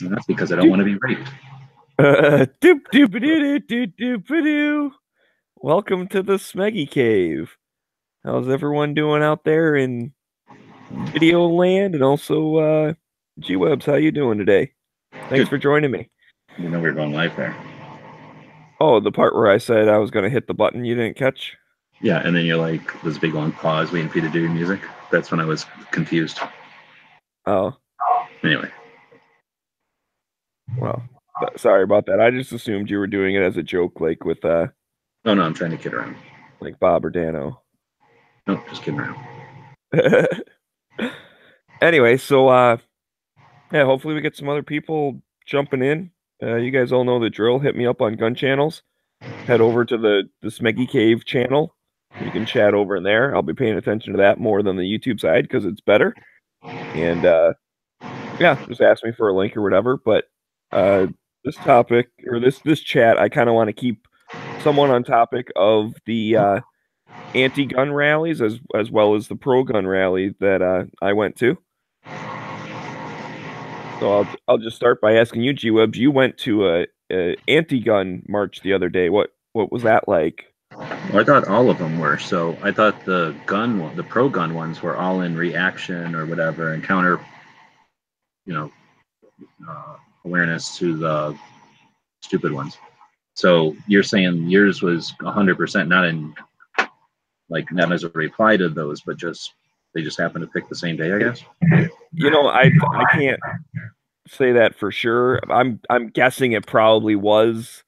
And that's because I don't want to be raped. Doop doop doo doop doop doo. Welcome to the Smeggie Cave. How's everyone doing out there in video land and also G-Webs? How you doing today? Thanks Good. for joining me. You know we're going live there. Oh, the part where I said I was gonna hit the button you didn't catch? Yeah, and then you're like, there's a big long pause waiting for you to do your music. That's when I was confused. Oh, Anyway, well, sorry about that. I just assumed you were doing it as a joke, like with oh no, I'm trying to kid around. like Bob or Dano. Nope, just kidding around. Anyway, so yeah, hopefully we get some other people jumping in. You guys all know the drill. Hit me up on gun channels. Head over to the Smeggy Cave channel. You can chat over in there. I'll be paying attention to that more than the YouTube side because it's better. And yeah, just ask me for a link or whatever. But uh, this topic or this chat, I kind of want to keep someone on topic of the anti-gun rallies as well as the pro-gun rally that I went to. So I'll just start by asking you, G-Webs. You went to a anti-gun march the other day. What was that like? Well, I thought all of them were. So I thought the pro gun ones were all in reaction or whatever and counter, you know, awareness to the stupid ones. So you're saying yours was 100% not in like not as a reply to those, but just they just happened to pick the same day, I guess. You know, I can't say that for sure. I'm guessing it probably was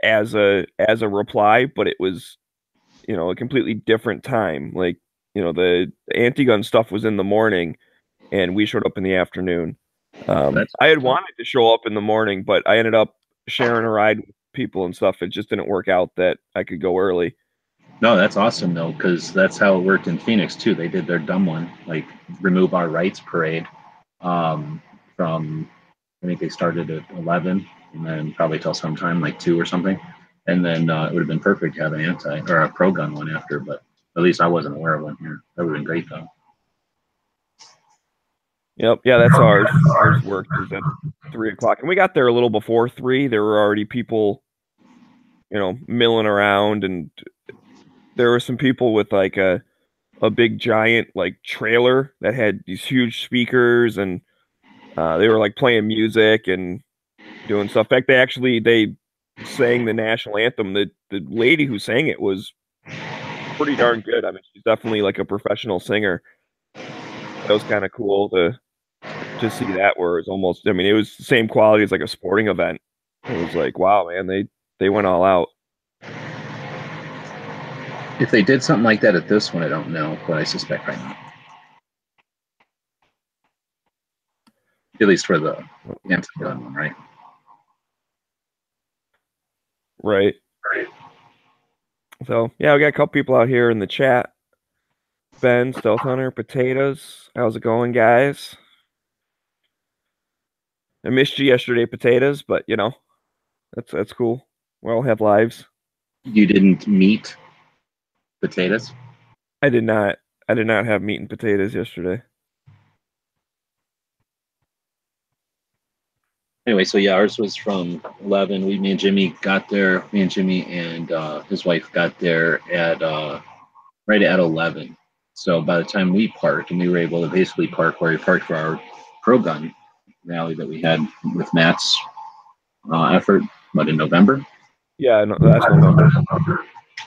as a reply, but it was, a completely different time. Like, the anti-gun stuff was in the morning and we showed up in the afternoon. That's I had wanted to show up in the morning, but I ended up sharing a ride with people and stuff. It just didn't work out that I could go early. no, that's awesome though, because that's how it worked in Phoenix too. They did their dumb one, like remove our rights parade from I think they started at 11 and then probably till sometime like 2 or something, and then it would have been perfect to have an anti or a pro gun one after, but at least I wasn't aware of one here. That would have been great though. Yep, yeah, that's how ours worked. Is at 3 o'clock, and we got there a little before 3. There were already people, milling around, and there were some people with like a big giant like trailer that had these huge speakers, and they were like playing music and doing stuff. In fact, they sang the national anthem. The lady who sang it was pretty darn good. I mean, she's definitely like a professional singer. That was kind of cool to see that, where it's almost, I mean, it was the same quality as like a sporting event. It was like, wow, man, they went all out. If they did something like that at this one, I don't know, but I suspect right now, at least for the anti-gun one, right? Right. So yeah, we got a couple people out here in the chat. Ben, Stealth Hunter, Potatoes. How's it going, guys? I missed you yesterday, Potatoes, but that's cool. We all have lives. You didn't meet potatoes. I did not. I did not have meat and potatoes yesterday. Anyway, so yeah, ours was from 11. Me and Jimmy got there. Me and Jimmy and his wife got there at right at 11. So by the time we parked, and we were able to basically park where we parked for our pro gun rally that we had with Matt's effort, but in November. Yeah, no, last November.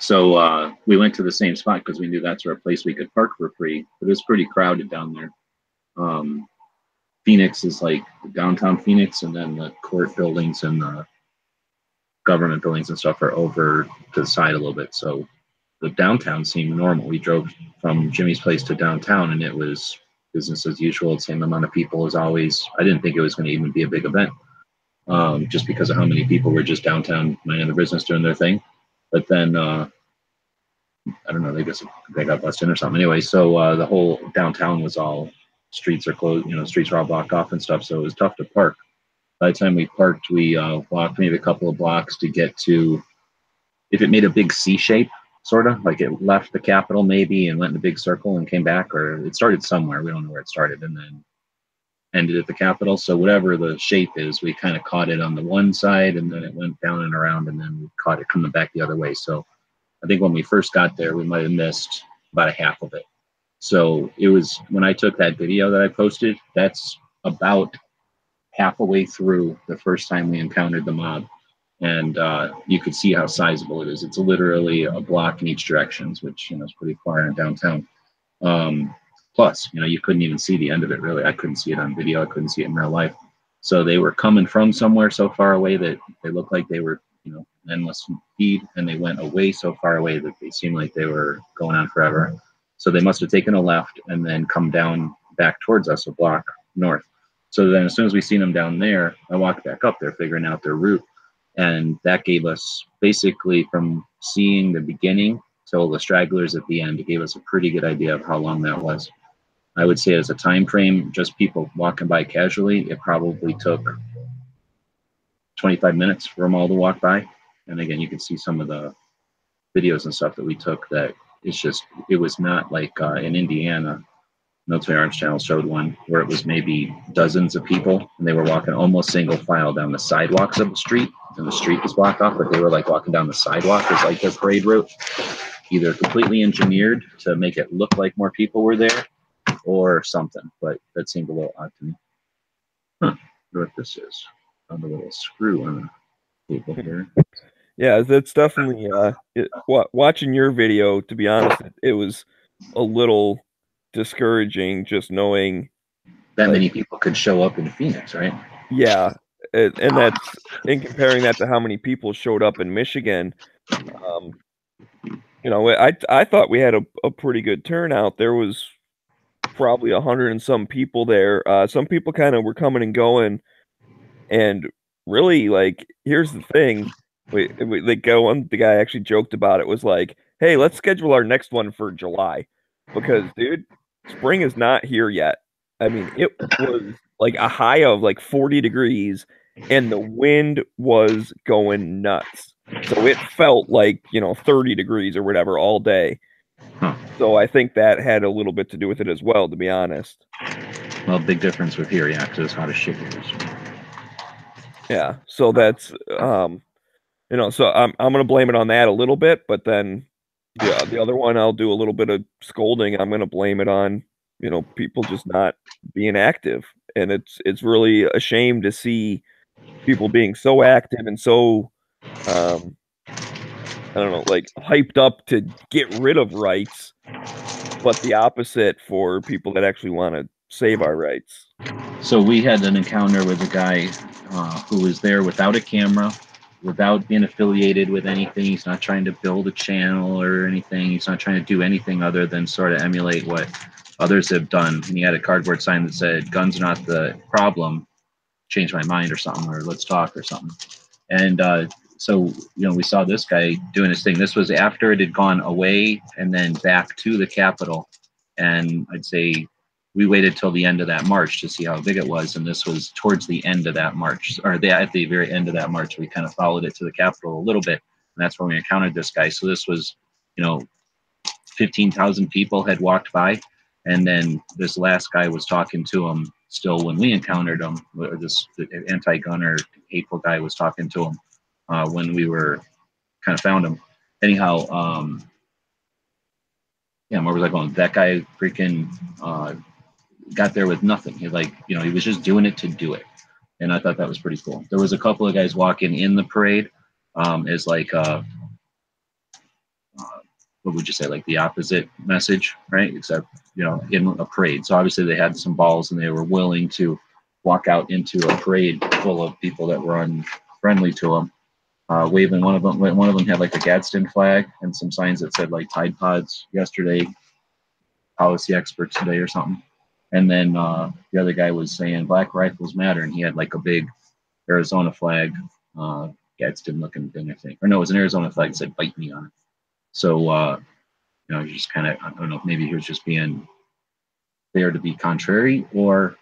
So we went to the same spot because we knew that's our place we could park for free. But it was pretty crowded down there. Um, Phoenix is like downtown Phoenix, and then the court buildings and the government buildings and stuff are over to the side a little bit. So the downtown seemed normal. We drove from Jimmy's place to downtown, and it was business as usual. Same amount of people as always. I didn't think it was going to even be a big event, just because of how many people were just downtown minding their business, doing their thing. But then I don't know, they got busted or something. Anyway, so the whole downtown was all streets are closed. Streets were all blocked off and stuff. So it was tough to park. By the time we parked, we walked maybe a couple of blocks to get to. If it made a big C shape, sort of like it left the Capitol maybe and went in a big circle and came back, or it started somewhere. We don't know where it started, and then ended at the Capitol. So whatever the shape is, we kind of caught it on the one side, and then it went down and around, and then we caught it coming back the other way. So I think when we first got there, we might have missed about a half of it. So it was, when I took that video that I posted, that's about half a way through the first time we encountered the mob. And you could see how sizable it is. It's literally a block in each direction, which, you know, is pretty far in downtown. Plus, you know, you couldn't even see the end of it, really. I couldn't see it on video. I couldn't see it in real life. So they were coming from somewhere so far away that they looked like they were, you know, endless speed, and they went away so far away that they seemed like they were going on forever. So they must have taken a left and then come down back towards us a block north. So then as soon as we seen them down there, I walked back up there figuring out their route. And that gave us, basically from seeing the beginning till the stragglers at the end, it gave us a pretty good idea of how long that was. I would say as a time frame, just people walking by casually, it probably took 25 minutes for them all to walk by. And again, you can see some of the videos and stuff that we took that it's just, it was not like in Indiana, Military Arms Channel showed one where it was maybe dozens of people and they were walking almost single file down the sidewalks of the street, and the street was blocked off, but they were like walking down the sidewalk as like their parade route, either completely engineered to make it look like more people were there or something, but that seemed a little odd to me. Huh, I wonder what this is. Found a little screw on the table here. Yeah, that's definitely watching your video, to be honest, it was a little discouraging just knowing That like, many people could show up in Phoenix, right? yeah, and that's in comparing that to how many people showed up in Michigan. Um, you know, I thought we had a pretty good turnout. There was probably 100 and some people there. Some people kind of were coming and going, and really, like, here's the thing. The guy actually joked about it, was like, hey, let's schedule our next one for July, because dude, spring is not here yet. I mean, it was like a high of like 40 degrees and the wind was going nuts. So it felt like, you know, 30 degrees or whatever all day. Huh. So I think that had a little bit to do with it as well, to be honest. Well, big difference with here, yeah, because it's hot as shit here. So. Yeah. So that's you know, so I'm gonna blame it on that a little bit, but then the other one I'll do a little bit of scolding. I'm gonna blame it on, you know, people just not being active. And it's really a shame to see people being so active and so I don't know, like hyped up to get rid of rights, but the opposite for people that actually want to save our rights. So we had an encounter with a guy who was there without a camera, without being affiliated with anything. He's not trying to build a channel or anything. He's not trying to do anything other than sort of emulate what others have done. And he had a cardboard sign that said, "Guns are not the problem. Change my mind," or something, or "Let's talk," or something. And so, you know, we saw this guy doing his thing. This was after it had gone away and then back to the Capitol. And I'd say we waited till the end of that march to see how big it was. And this was towards the end of that march, or at the very end of that march. We kind of followed it to the Capitol a little bit. And that's when we encountered this guy. So this was, you know, 15,000 people had walked by. And then this last guy was talking to him still when we encountered him. This anti-gunner, hateful guy was talking to him when we were kind of found him. Anyhow, yeah, where was I going? That guy freaking got there with nothing. He, like, you know, he was just doing it to do it. And I thought that was pretty cool. There was a couple of guys walking in the parade as like what would you say, like the opposite message, right? Except, you know, in a parade. So obviously they had some balls and they were willing to walk out into a parade full of people that were unfriendly to them, waving. One of them had like a Gadsden flag and some signs that said like Tide Pods yesterday, policy experts today, or something. And then the other guy was saying Black Rifles Matter, and he had like a big Arizona flag, Gadsden looking thing, I think. Or no, it was an Arizona flag that said "Bite Me" on it. So, you know, just kind of, I don't know, maybe he was just being there to be contrary or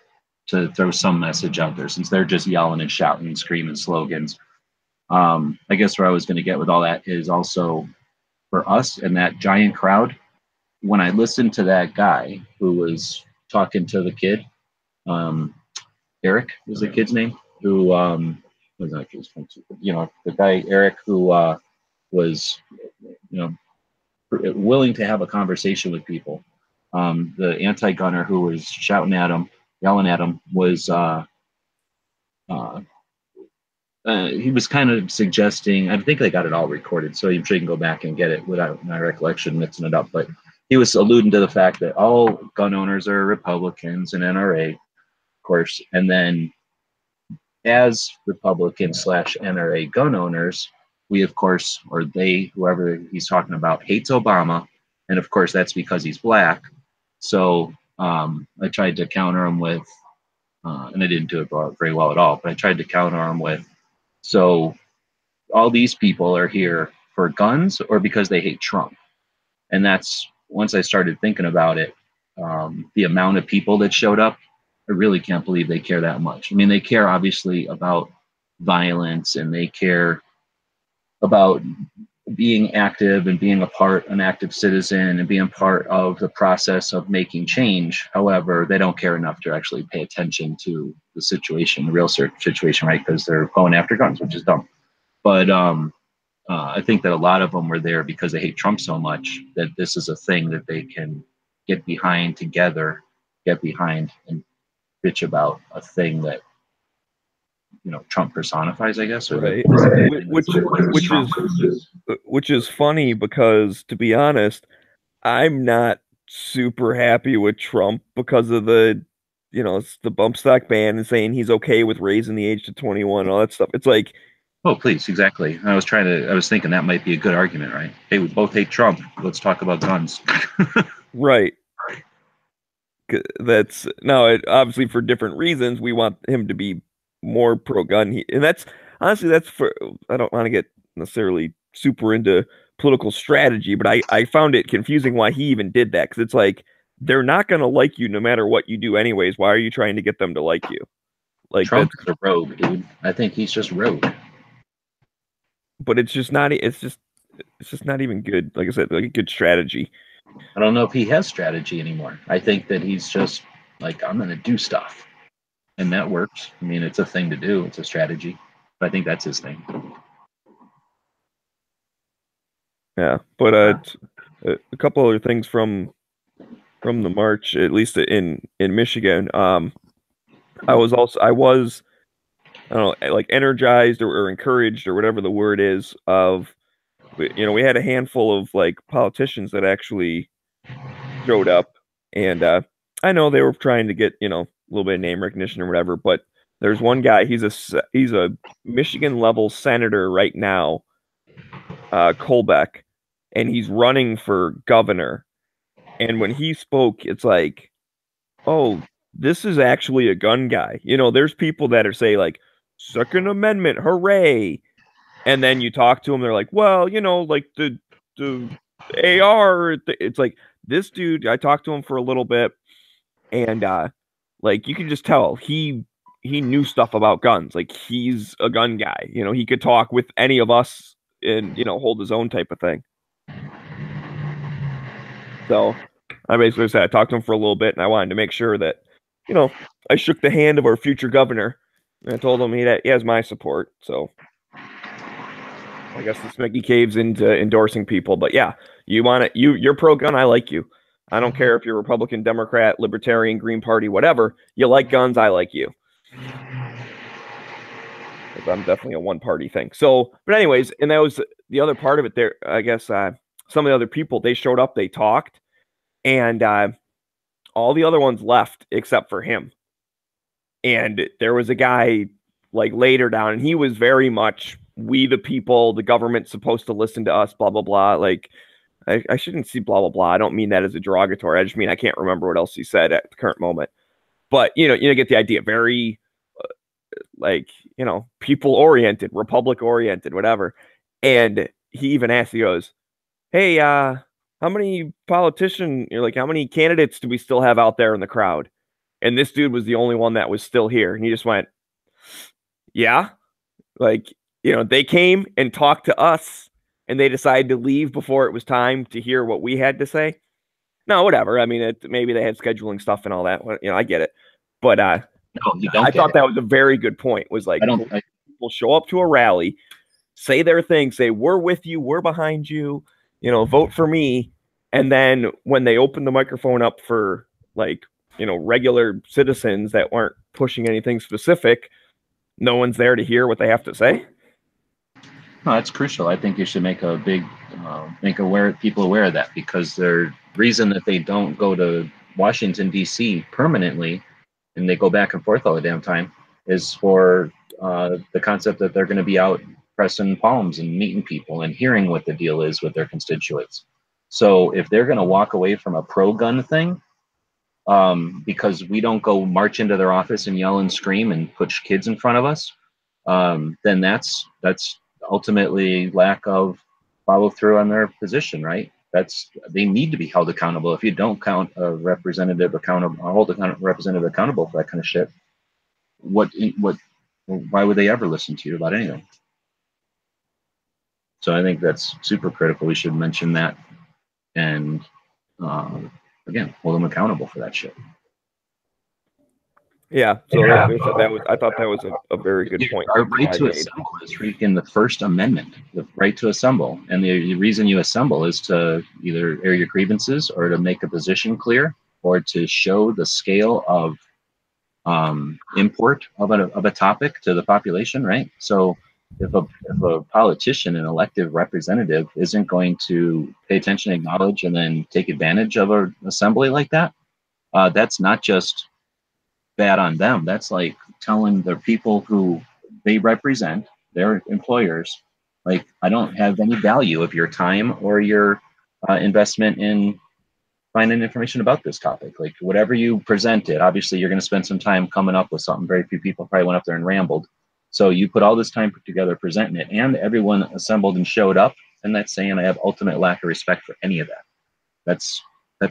to throw some message out there, since they're just yelling and shouting and screaming slogans. I guess where I was going to get with all that is also for us and that giant crowd. When I listened to that guy who was talking to the kid, Eric was the kid's name, who was not kid's name, the guy Eric who was you know willing to have a conversation with people. The anti-gunner who was shouting at him, yelling at him, was uh, he was kind of suggesting. I think they got it all recorded, so I'm sure you can go back and get it without my recollection mixing it up. But he was alluding to the fact that all gun owners are Republicans and NRA, of course, and then as Republican slash NRA gun owners, we of course, or they, whoever he's talking about, hates Obama, and of course that's because he's black. So I tried to counter him with, and I didn't do it very well at all, but I tried to counter him with, so all these people are here for guns or because they hate Trump. And that's, once I started thinking about it, the amount of people that showed up, I really can't believe they care that much. I mean, they care obviously about violence, and they care about being active and being an active citizen and being part of the process of making change. However, they don't care enough to actually pay attention to the situation, the real situation, right? Because they're going after guns, which is dumb. But I think that a lot of them were there because they hate Trump so much that this is a thing that they can get behind together, get behind and bitch about a thing that Trump personifies, I guess, or right. that Which is funny because, to be honest, I'm not super happy with Trump because of it's the bump stock ban and saying he's okay with raising the age to 21 and all that stuff. It's like, oh, please, exactly. I was thinking that might be a good argument, right? Hey, we both hate Trump. Let's talk about guns. right. That's no, obviously for different reasons. We want him to be more pro-gun, and that's honestly that's for. I don't want to get necessarily super into political strategy, but I found it confusing why he even did that, because it's like they're not going to like you no matter what you do anyways. Why are you trying to get them to like you? Like Trump is a rogue, dude. I think he's just rogue. But it's just not. It's just not even good. Like I said, like a good strategy. I don't know if he has strategy anymore. I think that he's just like, I'm going to do stuff. And that works. I mean, it's a thing to do. It's a strategy. But I think that's his thing. Yeah. But a couple other things from the march, at least in Michigan. I was I don't know, like energized or encouraged or whatever the word is of, we had a handful of like politicians that actually showed up, and I know they were trying to get, a little bit of name recognition or whatever, but there's one guy, he's a Michigan level senator right now, Colbeck, and he's running for governor. And when he spoke, it's like, oh, this is actually a gun guy. There's people that are say like Second Amendment, hooray. And then you talk to them, they're like, well, like the AR. It's like this dude. I talked to him for a little bit, and like you can just tell he knew stuff about guns. Like he's a gun guy. He could talk with any of us and hold his own type of thing. So I basically said I talked to him for a little bit, and I wanted to make sure that I shook the hand of our future governor, and I told him he has my support. So I guess the Smeggie Cave's into endorsing people, but yeah, you're pro gun. I like you. I don't care if you're Republican, Democrat, Libertarian, Green Party, whatever. You like guns. I like you. I'm definitely a one party thing. So, but anyways, and that was the other part of it there. I guess some of the other people, they showed up, they talked, and all the other ones left except for him. And there was a guy like later down, and he was very much, we the people, the government's supposed to listen to us, blah, blah, blah. Like, I shouldn't see blah, blah, blah. I don't mean that as a derogatory. I just mean I can't remember what else he said at the current moment. But, you get the idea. Very, like, people oriented, republic oriented, whatever. And he even asked, he goes, hey, how many how many candidates do we still have out there in the crowd? And this dude was the only one that was still here. And he just went, yeah. Like, they came and talked to us, and they decided to leave before it was time to hear what we had to say. No, whatever. I mean, maybe they had scheduling stuff and all that. I get it. But No, you don't I get thought it. that was a very good point. Was like, people show up to a rally, say their thing, say, we're with you, we're behind you, vote for me. And then when they open the microphone up for like, regular citizens that weren't pushing anything specific, no one's there to hear what they have to say. No, that's crucial. I think you should make a big, make people aware of that, because the reason that they don't go to Washington, D.C. permanently and they go back and forth all the damn time is for the concept that they're going to be out pressing palms and meeting people and hearing what the deal is with their constituents. So if they're going to walk away from a pro-gun thing, because we don't go march into their office and yell and scream and put kids in front of us, then that's ultimately lack of follow through on their position, right? They need to be held accountable. If you don't count a representative accountable, hold a representative accountable for that kind of shit, why would they ever listen to you about anything? So I think that's super critical. We should mention that, and again, hold them accountable for that shit. Yeah, so I thought that was a very good point. Our right to assemble is freaking the First Amendment, the right to assemble. And the reason you assemble is to either air your grievances or to make a position clear or to show the scale of import of a topic to the population, right? So if a politician, an elected representative, isn't going to pay attention, acknowledge, and then take advantage of an assembly like that, that's not just bad on them. That's like telling the people who they represent, their employers, like, I don't have any value of your time or your investment in finding information about this topic. Like, whatever you presented, obviously you're going to spend some time coming up with something. Very few people probably went up there and rambled. So you put all this time together presenting it, and everyone assembled and showed up, and that's saying I have ultimate lack of respect for any of that. That's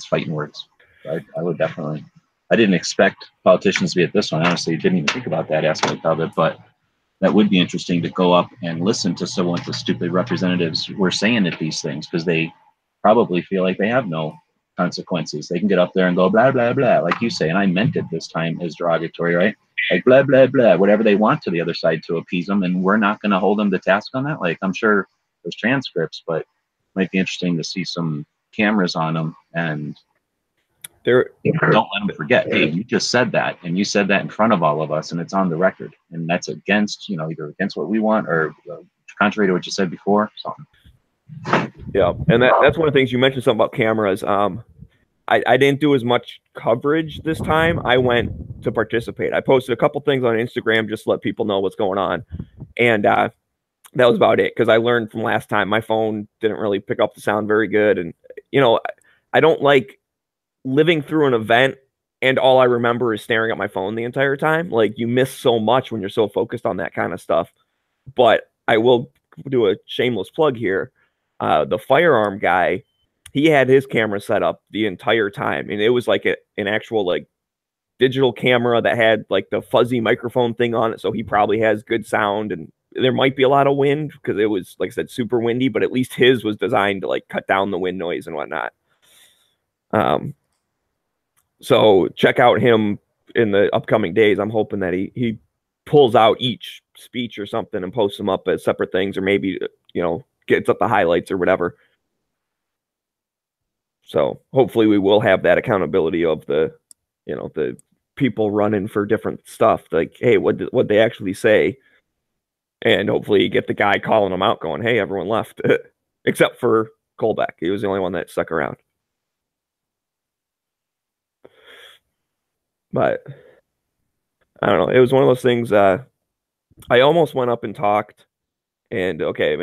fighting words. I would definitely. I didn't expect politicians to be at this one. Honestly, didn't even think about that aspect of it, but that would be interesting to go up and listen to some what the stupid representatives were saying at these things, because they probably feel like they have no consequences. They can get up there and go blah blah blah, like you say, and I meant it this time as derogatory, right? Like blah blah blah, whatever they want to the other side to appease them, and we're not going to hold them to task on that. Like, I'm sure there's transcripts, but it might be interesting to see some cameras on them, and don't let them forget, hey, you just said that, and you said that in front of all of us, and it's on the record, and that's against, either against what we want or contrary to what you said before. Something. Yeah, and that's one of the things you mentioned, something about cameras. I didn't do as much coverage this time. I went to participate. I posted a couple things on Instagram just to let people know what's going on, and that was about it, because I learned from last time my phone didn't really pick up the sound very good, and I don't like living through an event and all I remember is staring at my phone the entire time. Like, you miss so much when you're so focused on that kind of stuff. But I will do a shameless plug here. The firearm guy, he had his camera set up the entire time, and it was like an actual like digital camera that had like the fuzzy microphone thing on it, so he probably has good sound, and there might be a lot of wind because it was, like I said, super windy, but at least his was designed to like cut down the wind noise and whatnot. So check out him in the upcoming days. I'm hoping that he pulls out each speech or something and posts them up as separate things, or maybe, gets up the highlights or whatever. So hopefully we will have that accountability of the people running for different stuff. Like, hey, what they actually say? And hopefully you get the guy calling them out going, hey, everyone left. Except for Colbeck. He was the only one that stuck around. But I don't know. It was one of those things. I almost went up and talked, and okay,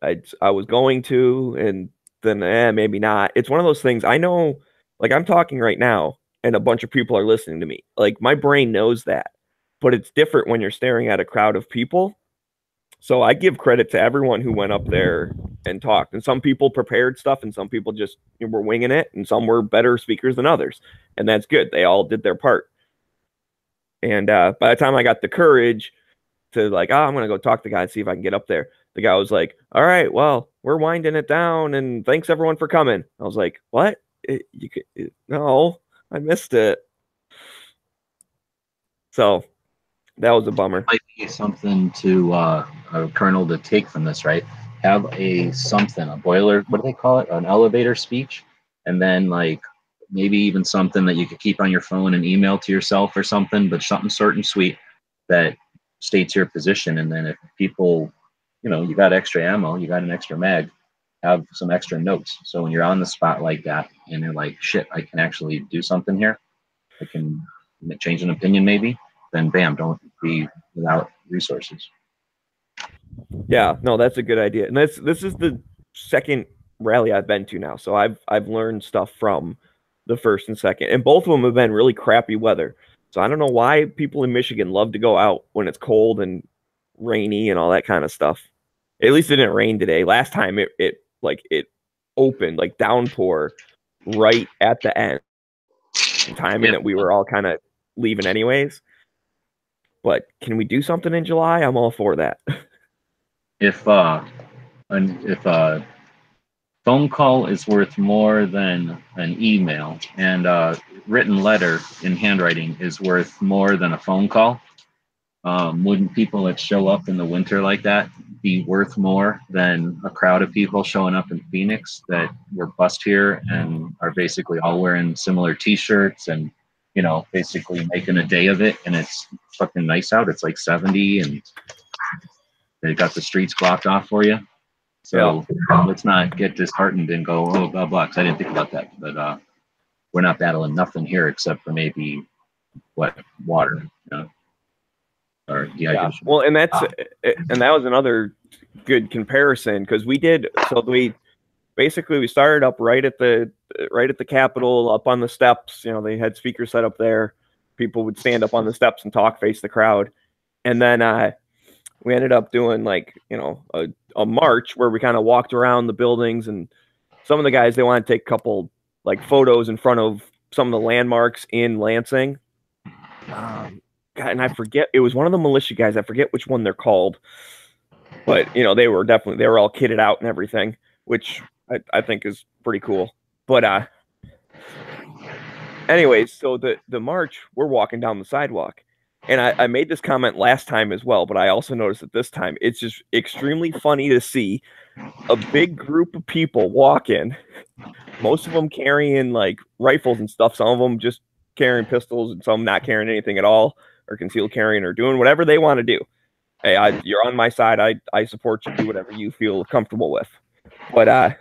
I was going to, and then maybe not. It's one of those things. I know, like, I'm talking right now, and a bunch of people are listening to me. Like, my brain knows that, but it's different when you're staring at a crowd of people. So I give credit to everyone who went up there and talked. And some people prepared stuff, and some people just were winging it, and some were better speakers than others. And that's good. They all did their part. And by the time I got the courage to like, I'm going to go talk to the guy and see if I can get up there, the guy was like, all right, well, we're winding it down, and thanks everyone for coming. I was like, what? No, I missed it. So that was a bummer. Might be something to a kernel to take from this, right? Have a something, a boiler, what do they call it? An elevator speech, and then like maybe even something that you could keep on your phone and email to yourself or something, but something short and sweet that states your position. And then if people, you got extra ammo, you got an extra mag, have some extra notes. So when you're on the spot like that and you're like, shit, I can actually do something here. I can change an opinion maybe. Then bam, don't be without resources. Yeah, no, that's a good idea. And this is the second rally I've been to now. So I've learned stuff from the first and second. And both of them have been really crappy weather. So I don't know why people in Michigan love to go out when it's cold and rainy and all that kind of stuff. At least it didn't rain today. Last time it opened like downpour right at the end, timing that we were all kind of leaving anyways. But can we do something in July? I'm all for that. If a phone call is worth more than an email, and a written letter in handwriting is worth more than a phone call, wouldn't people that show up in the winter like that be worth more than a crowd of people showing up in Phoenix that were bussed here and are basically all wearing similar T-shirts and basically making a day of it, and it's fucking nice out. It's like 70 and they got the streets blocked off for you. So let's not get disheartened and go, oh, blah, blah. I didn't think about that. But we're not battling nothing here except for maybe water, or dehydration. Yeah. Well, and that was another good comparison because we started up right at the Capitol, up on the steps. They had speakers set up there. People would stand up on the steps and talk, face the crowd, and then we ended up doing a march where we kind of walked around the buildings, and some of the guys, they want to take a couple photos in front of some of the landmarks in Lansing. God, and I forget, it was one of the militia guys. I forget which one they're called, but they were all kitted out and everything, which I think is pretty cool. But anyways, so the march, we're walking down the sidewalk. And I made this comment last time as well, but I also noticed that this time it's just extremely funny to see a big group of people walk in, most of them carrying rifles and stuff, some of them just carrying pistols, and some not carrying anything at all, or concealed carrying, or doing whatever they want to do. Hey, you're on my side. I support you. Do whatever you feel comfortable with. But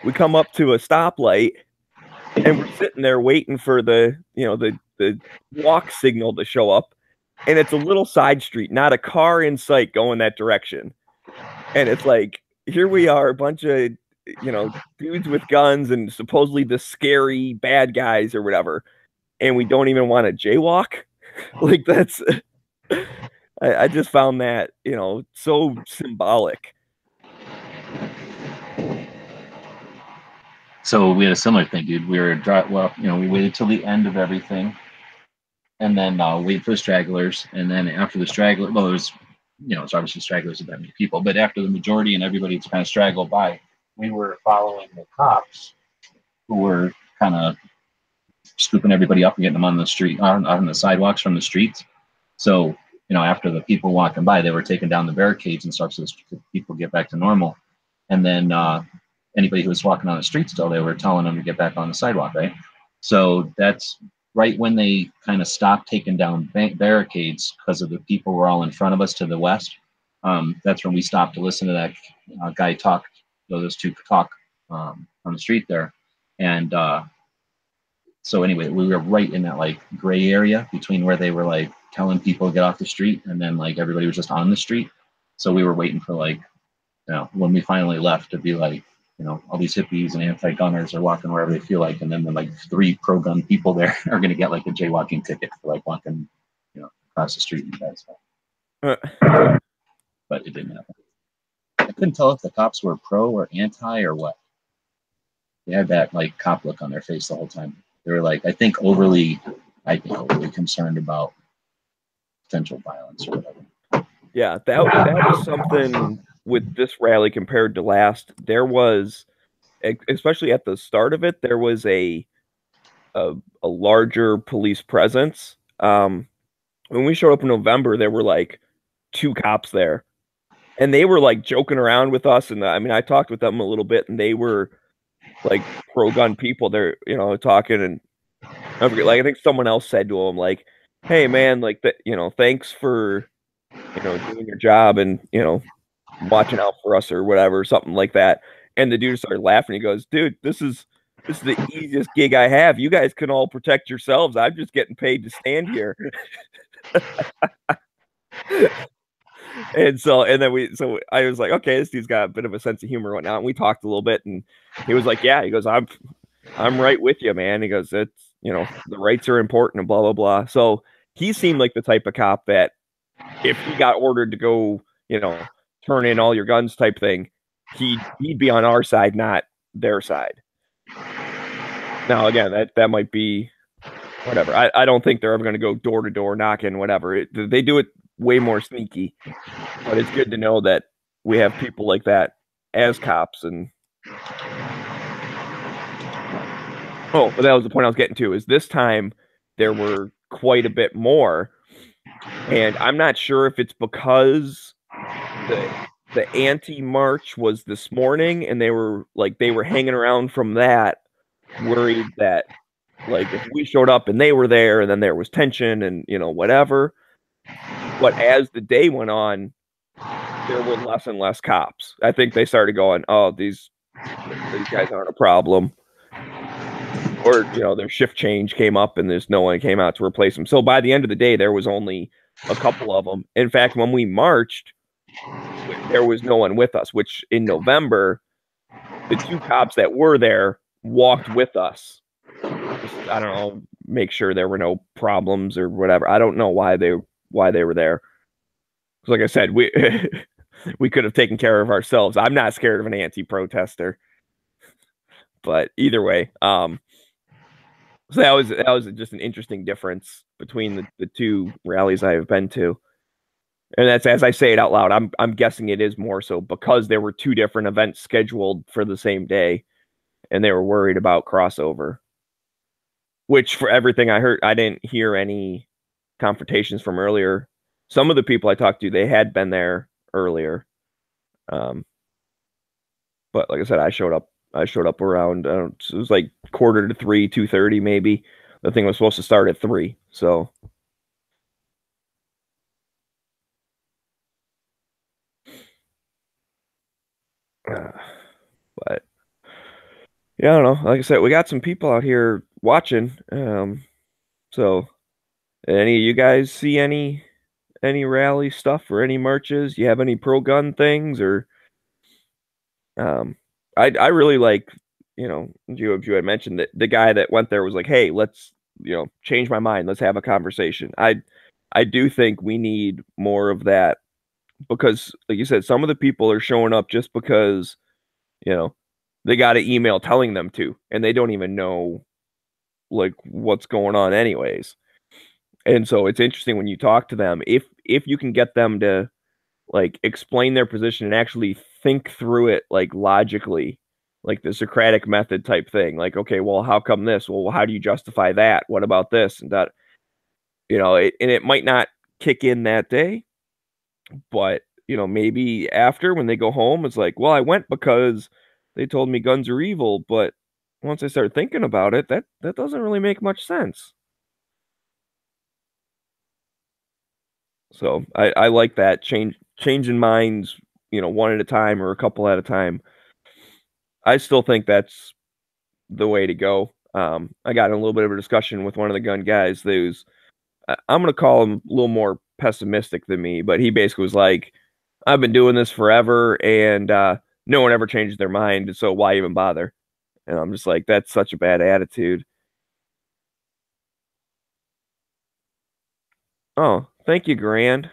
we come up to a stoplight, and we're sitting there waiting for the walk signal to show up. And it's a little side street, not a car in sight going that direction. And it's like, here we are, a bunch of, dudes with guns and supposedly the scary bad guys or whatever. And we don't even want to jaywalk. That's, I just found that, so symbolic. So we had a similar thing, dude. We waited till the end of everything. And then wait for the stragglers, and then after the straggler, well, it's obviously stragglers of that many people, but after the majority and everybody's kind of straggled by, we were following the cops who were kind of scooping everybody up and getting them on the street, on the sidewalks from the streets. So, after the people walking by, they were taking down the barricades and stuff so people get back to normal. And then anybody who was walking on the street still, they were telling them to get back on the sidewalk, right? So that's right when they kind of stopped taking down barricades because of the people were all in front of us to the west. That's when we stopped to listen to that guy talk, those two talk on the street there. And so anyway, we were right in that gray area between where they were telling people to get off the street and then everybody was just on the street. So we were waiting for when we finally left to be all these hippies and anti-gunners are walking wherever they feel like, and then the 3 pro-gun people there are going to get a jaywalking ticket for walking, across the street and that stuff. But it didn't happen. I couldn't tell if the cops were pro or anti or what. They had that cop look on their face the whole time. They were I think overly concerned about potential violence or whatever. Yeah, that was something with this rally compared to last. There was, especially at the start of it, there was a larger police presence, when we showed up in November, there were like 2 cops there, and they were like joking around with us. And I mean, I talked with them a little bit, and they were like pro gun people. They're, you know, talking, and I forget, like I think someone else said to him like, "Hey man, like that, you know, thanks for, you know, doing your job and, you know, watching out for us or whatever," something like that. And the dude started laughing. He goes, "Dude, this is the easiest gig I have. You guys can all protect yourselves. I'm just getting paid to stand here." And so, and then so I was like, okay, this dude's got a bit of a sense of humor and whatnot. And we talked a little bit, and he was like, yeah, he goes, I'm right with you, man. He goes, it's, you know, the rights are important and blah, blah, blah. So he seemed like the type of cop that if he got ordered to go, you know, turn in all your guns type thing, he'd be on our side, not their side. Now, again, that might be whatever. I don't think they're ever going to go door to door knocking, whatever. They do it way more sneaky, but it's good to know that we have people like that as cops. And oh, but that was the point I was getting to, is this time there were quite a bit more, and I'm not sure if it's because the anti-march was this morning and they were hanging around from that, worried that like if we showed up and they were there and then there was tension and, you know, whatever. But as the day went on, there were less and less cops. I think they started going, oh, these guys aren't a problem. Or, you know, their shift change came up and there's no one came out to replace them. So by the end of the day, there was only a couple of them. In fact, when we marched, there was no one with us, which in November, the 2 cops that were there walked with us. Just, I don't know, make sure there were no problems or whatever. I don't know why they were there. Like I said, we we could have taken care of ourselves. I'm not scared of an anti-protester, but either way, so that was just an interesting difference between the 2 rallies I have been to, and that's, as I say it out loud, I'm guessing it is more so because there were 2 different events scheduled for the same day, and they were worried about crossover. Which, for everything I heard, I didn't hear any confrontations from earlier. Some of the people I talked to, they had been there earlier. But like I said, I showed up around, it was like 2:45, 2:30 maybe. The thing was supposed to start at 3. So but yeah, I don't know. Like I said, we got some people out here watching. So any of you guys see any rally stuff or any marches? You have any pro gun things? Or I really like, you know, you had mentioned that the guy that went there was like, hey, let's, you know, change my mind, let's have a conversation. I do think we need more of that, because like you said, some of the people are showing up just because, you know, they got an email telling them to, and they don't even know like what's going on anyways. And so it's interesting when you talk to them, if you can get them to like explain their position and actually think through it like logically, like the Socratic method type thing. Like, okay, well, how come this? Well, how do you justify that? What about this and that? You know, and it might not kick in that day, but you know, maybe after, when they go home, it's like, well, I went because they told me guns are evil, but once I start thinking about it, that doesn't really make much sense. So I like that changing minds, you know, one at a time or a couple at a time. I still think that's the way to go. I got in a little bit of a discussion with one of the gun guys who's, I'm going to call him a little more pessimistic than me, but he basically was like, I've been doing this forever and no one ever changes their mind, so why even bother? And I'm just like, that's such a bad attitude. Oh, thank you, Grand.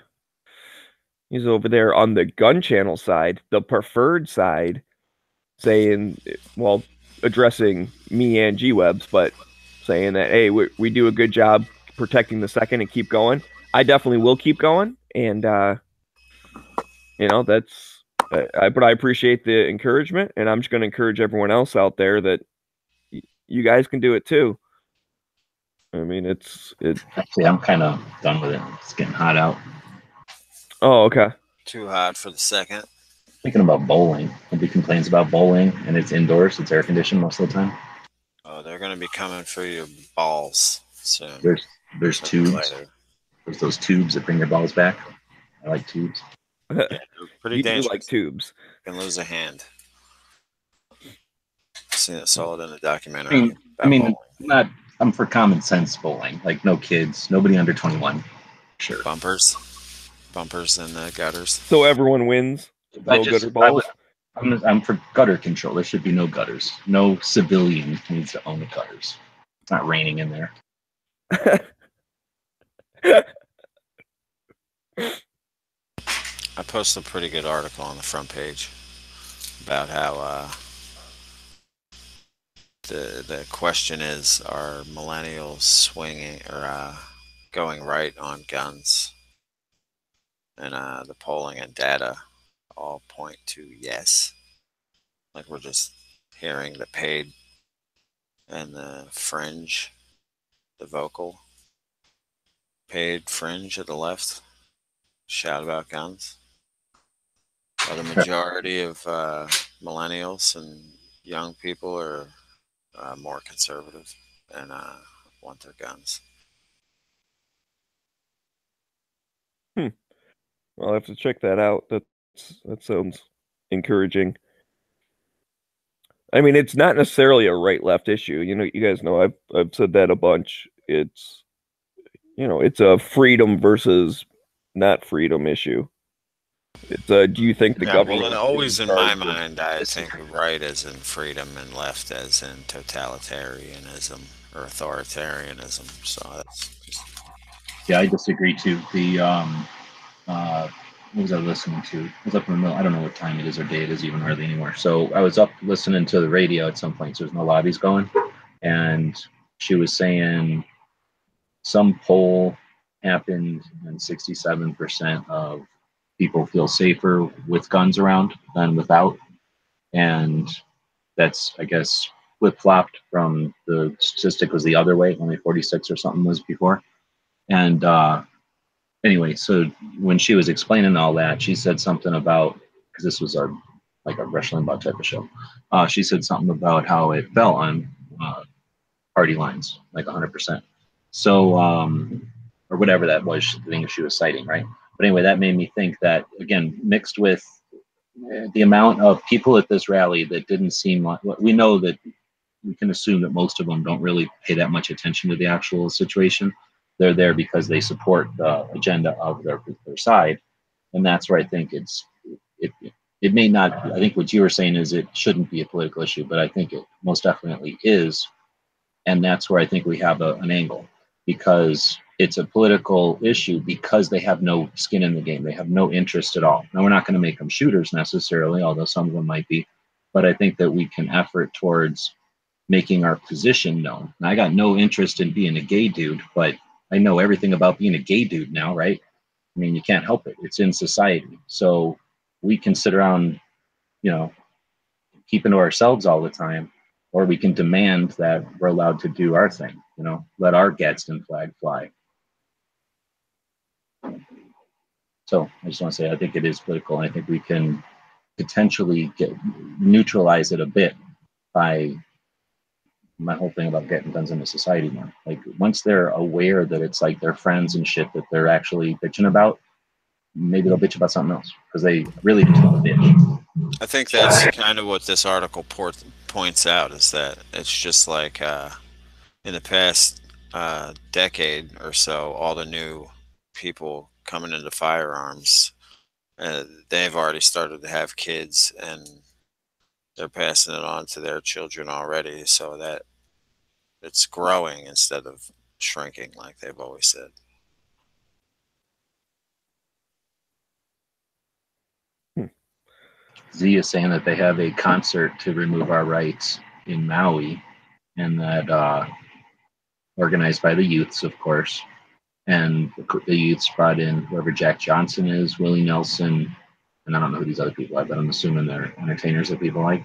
He's over there on the gun channel side, the preferred side, saying, well, addressing me and G-Webs, but saying that, hey, we do a good job protecting the second and keep going. I definitely will keep going. And, you know, that's, but I appreciate the encouragement, and I'm just going to encourage everyone else out there that you guys can do it too. I mean, it. Actually, I'm kind of done with it. It's getting hot out. Oh, okay. Too hot for the second. Thinking about bowling. Nobody complains about bowling, and it's indoors. It's air conditioned most of the time. Oh, they're going to be coming for your balls soon. There's tubes. There's those tubes that bring your balls back. I like tubes. Yeah, pretty You dangerous. do like tubes. You can lose a hand. Saw it in the documentary. I mean, I'm for common sense bowling. Like no kids, nobody under 21. Sure. Bumpers in the gutters. So everyone wins. No gutter balls. I'm for gutter control. There should be no gutters. No civilian needs to own the gutters. It's not raining in there. I posted a pretty good article on the front page about how the question is, are millennials swinging or going right on guns? And the polling and data all point to yes. Like we're just hearing the paid and the fringe, the vocal paid fringe at the left shout about guns. While the majority of millennials and young people are more conservative and want their guns. I'll have to check that out. That sounds encouraging. I mean, it's not necessarily a right-left issue. You know, you guys know I've said that a bunch. It's, you know, it's a freedom versus not freedom issue. It's do you think the government? Well, always in my mind, I think right as in freedom and left as in totalitarianism or authoritarianism. So that's just... Yeah, I disagree too. The what was I listening to? I was up in the middle. I don't know what time it is or day it is even hardly anymore. So I was up listening to the radio at some point. So there's no lobbies going, and she was saying some poll happened and 67% of people feel safer with guns around than without, and that's, I guess, flip-flopped from the statistic was the other way. Only 46 or something was before. And anyway, so when she was explaining all that, she said something about, because this was like a wrestling bout type of show. She said something about how it fell on party lines, like 100%. So, or whatever that was, the thing she was citing, right? But anyway, that made me think that, again, mixed with the amount of people at this rally that didn't seem like, we know that we can assume that most of them don't really pay that much attention to the actual situation. They're there because they support the agenda of their side. And that's where I think it may not, I think what you were saying is it shouldn't be a political issue, but I think it most definitely is. And that's where I think we have an angle, because it's a political issue because they have no skin in the game. They have no interest at all. Now, we're not going to make them shooters necessarily, although some of them might be. But I think that we can effort towards making our position known. Now, I got no interest in being a gay dude, but I know everything about being a gay dude now, right? I mean, you can't help it. It's in society. So we can sit around, you know, keeping to ourselves all the time, or we can demand that we're allowed to do our thing, you know, let our Gadsden flag fly. So I just want to say, I think it is political, and I think we can potentially neutralize it a bit by my whole thing about getting guns into society more. Like once they're aware that it's like their friends and shit that they're actually bitching about, maybe they'll bitch about something else, because they really just want to bitch. I think that's kind of what this article points out, is that it's just like in the past decade or so, all the new people coming into firearms, they've already started to have kids, and they're passing it on to their children already, so that it's growing instead of shrinking like they've always said. Z is saying that they have a concert to remove our rights in Maui, and that organized by the youths, of course. And the youths brought in whoever Jack Johnson is, Willie Nelson, and I don't know who these other people are, but I'm assuming they're entertainers that people like.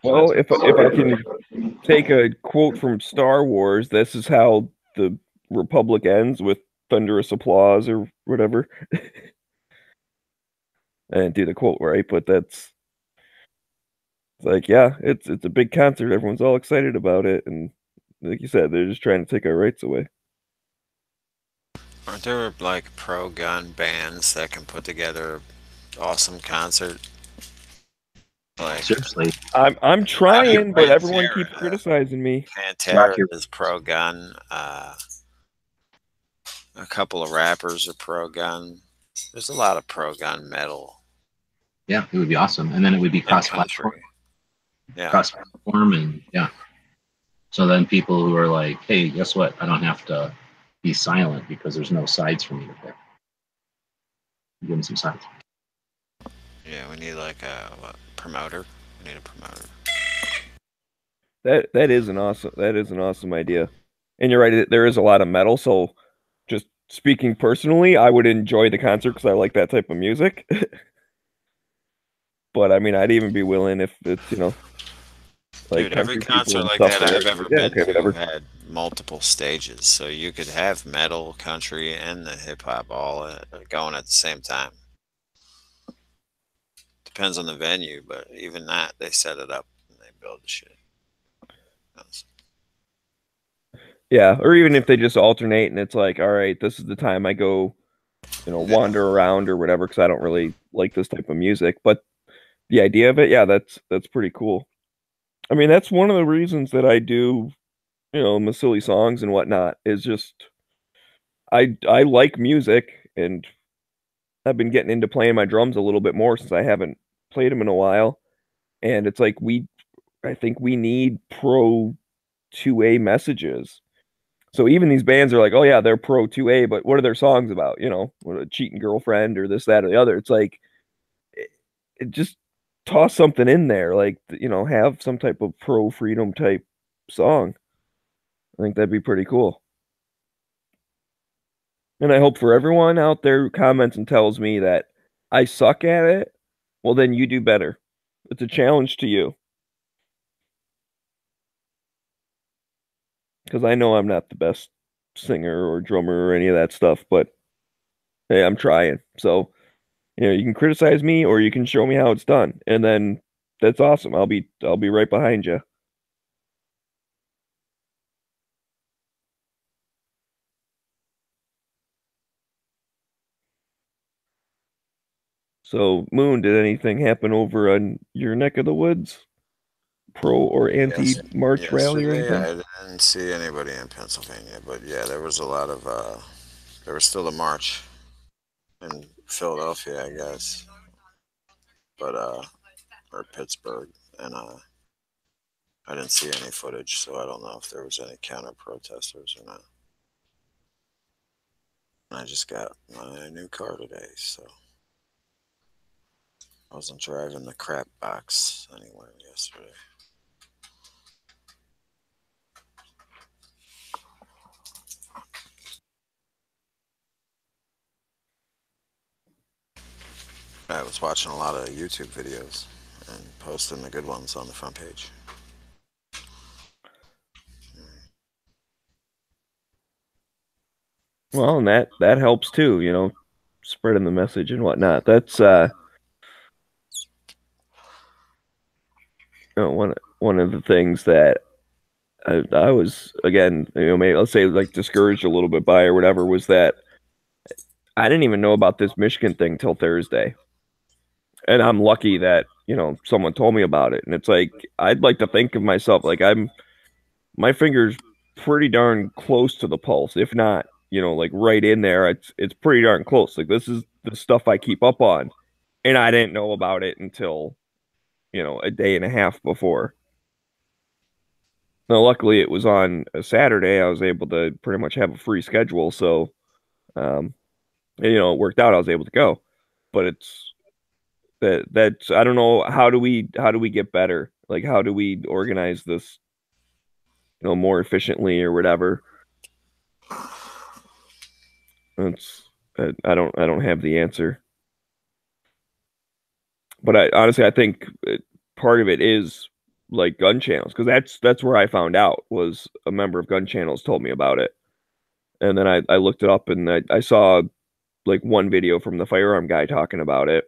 Well, if I can take a quote from Star Wars, this is how the Republic ends, with thunderous applause or whatever. I didn't do the quote right, but that's like, yeah, it's a big concert. Everyone's all excited about it, and like you said, they're just trying to take our rights away. Aren't there like pro-gun bands that can put together awesome concert? Like Seriously, I'm trying, but everyone keeps criticizing me. Pantera is pro-gun. A couple of rappers are pro-gun. There's a lot of pro-gun metal. Yeah, it would be awesome, and then it would be cross-platform. Yeah, cross-platform, and yeah. So then people who are like, "Hey, guess what? I don't have to be silent because there's no sides for me to pick." Give them some sides. Yeah, we need like a promoter. We need a promoter. That is an awesome idea. And you're right, there is a lot of metal, so just speaking personally, I would enjoy the concert because I like that type of music. But I mean, I'd even be willing if it's, like, dude, every concert like that I've ever been to had multiple stages, so you could have metal, country, and the hip hop all going at the same time. Depends on the venue, but even that, they set it up and they build the shit. Yeah, or even if they just alternate and it's like, all right, this is the time I go, wander around or whatever, because I don't really like this type of music. But the idea of it, yeah, that's pretty cool. I mean, that's one of the reasons that I do, my silly songs and whatnot, is just I like music, and I've been getting into playing my drums a little bit more since I haven't played them in a while. And it's like I think we need pro 2A messages. So even these bands are like, oh yeah, they're pro 2A, but what are their songs about? What, a cheating girlfriend or this, that, or the other. It's like, it just toss something in there, like, have some type of pro freedom type song. I think that'd be pretty cool. And I hope for everyone out there who comments and tells me that I suck at it, well, then you do better. It's a challenge to you. Because I know I'm not the best singer or drummer or any of that stuff, but hey, I'm trying. So, you can criticize me or you can show me how it's done, and then that's awesome. I'll be right behind you. So, Moon, did anything happen over on your neck of the woods? Pro or anti-March rally or anything? I didn't see anybody in Pennsylvania, but yeah, there was a lot of there was still a march in Philadelphia, I guess, but or Pittsburgh, and I didn't see any footage, so I don't know if there was any counter protesters or not. I just got my new car today, so I wasn't driving the crap box anywhere yesterday. I was watching a lot of YouTube videos and posting the good ones on the front page. Well, and that helps too, spreading the message and whatnot. That's one of the things that I was, again, maybe let's say like discouraged a little bit by or whatever, was that I didn't even know about this Michigan thing till Thursday. And I'm lucky that, someone told me about it. And it's like, I'd like to think of myself like my finger's pretty darn close to the pulse, if not, like right in there. It's pretty darn close. Like, this is the stuff I keep up on. And I didn't know about it until, a day and a half before. Now, luckily, it was on a Saturday. I was able to pretty much have a free schedule. So, it worked out. I was able to go. But it's that's I don't know, how do we get better? Like, how do we organize this, more efficiently or whatever? It's I don't have the answer. But I honestly think part of it is like gun channels, because that's where I found out, was a member of gun channels told me about it. And then I looked it up, and I saw like one video from the firearm guy talking about it.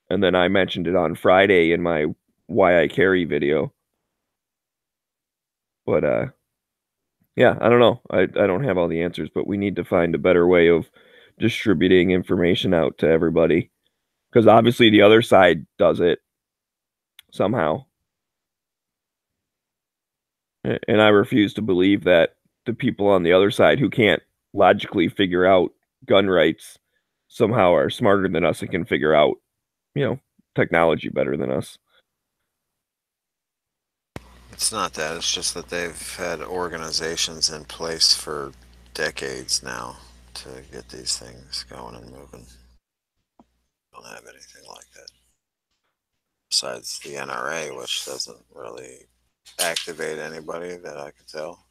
And then I mentioned it on Friday in my Why I Carry video. But yeah, I don't know. I don't have all the answers, but we need to find a better way of distributing information out to everybody. Because obviously the other side does it somehow. And I refuse to believe that the people on the other side who can't logically figure out gun rights somehow are smarter than us and can figure out, technology better than us. It's not that. It's just that they've had organizations in place for decades now to get these things going and moving. Don't have anything like that. Besides the NRA, which doesn't really activate anybody that I can tell.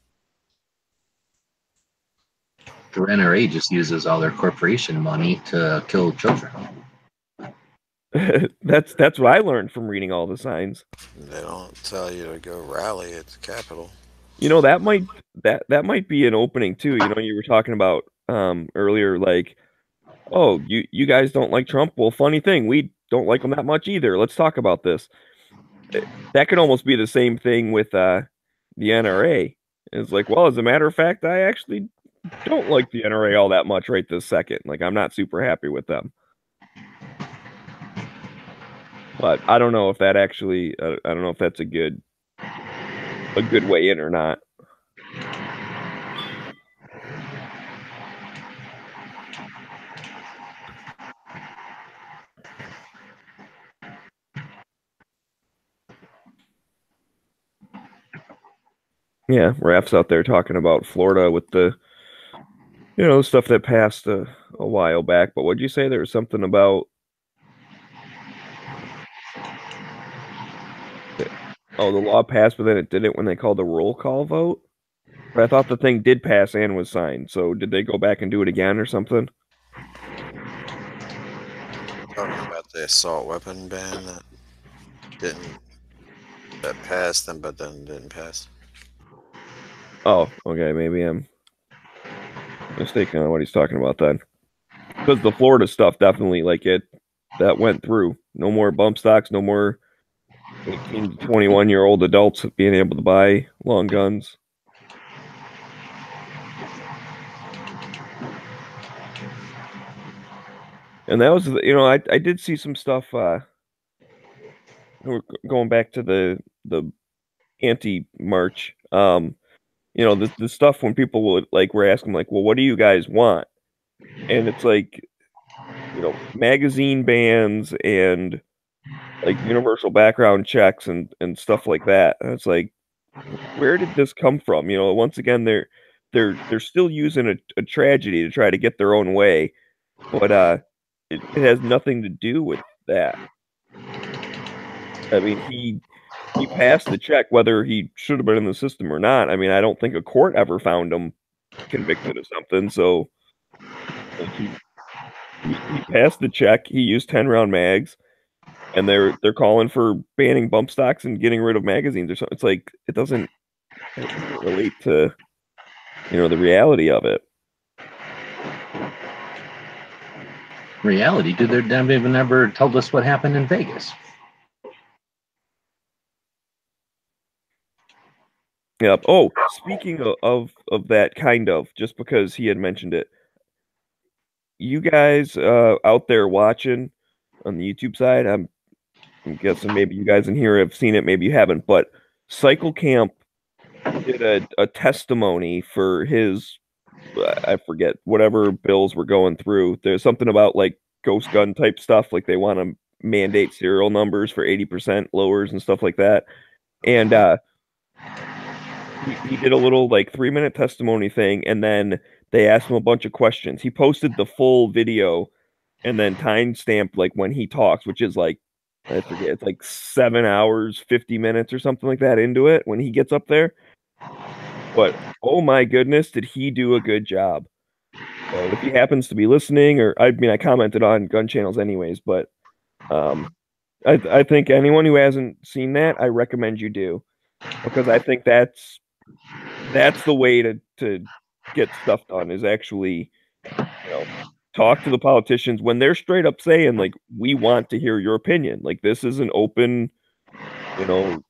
The NRA just uses all their corporation money to kill children. That's what I learned from reading all the signs. They don't tell you to go rally at the Capitol. That might be an opening too. You were talking about earlier, like, oh, you guys don't like Trump. Well, funny thing, we don't like him that much either. Let's talk about this. That could almost be the same thing with the NRA. It's like, well, as a matter of fact, I actually don't like the NRA all that much right this second. Like, I'm not super happy with them. But I don't know if that actually, I don't know if that's a good way in or not. Yeah, Raph's out there talking about Florida with the, stuff that passed a while back. But what'd you say? There was something about, oh, the law passed, but then it didn't when they called the roll call vote? But I thought the thing did pass and was signed. So did they go back and do it again or something? Talking about the assault weapon ban that passed them, but then didn't pass. Oh, okay. Maybe I'm mistaken on what he's talking about then. Because the Florida stuff definitely, that went through. No more bump stocks, no more 18 to 21-year-old adults being able to buy long guns. And that was, I did see some stuff, going back to the anti-march, the stuff when people would, were asking, like, well, what do you guys want? And it's like, magazine bans and universal background checks and stuff like that. And it's like, where did this come from? Once again, they're still using a tragedy to try to get their own way, but it has nothing to do with that. I mean, he passed the check whether he should have been in the system or not. I mean, I don't think a court ever found him convicted of something. So he passed the check. He used 10-round mags, and they're calling for banning bump stocks and getting rid of magazines or something. It's like it doesn't relate to the reality of it. Reality, dude. They haven't ever told us what happened in Vegas. Yep. Oh, speaking of that, kind of, just because he had mentioned it, you guys out there watching on the YouTube side, I'm guessing maybe you guys in here have seen it, maybe you haven't, but Cycle Camp did a testimony for his, I forget, whatever bills were going through. There's something about ghost gun type stuff, like they want to mandate serial numbers for 80% lowers and stuff like that. And he did a little 3-minute testimony thing, and then they asked him a bunch of questions. He posted the full video and then timestamped when he talks, which is I forget, it's 7 hours, 50 minutes or something like that into it when he gets up there. But oh my goodness, did he do a good job. So if he happens to be listening, or I mean, I commented on gun channels anyways, but I think anyone who hasn't seen that, I recommend you do, because I think that's the way to get stuff done, is actually, talk to the politicians when they're straight up saying, like, we want to hear your opinion. Like, this is an open,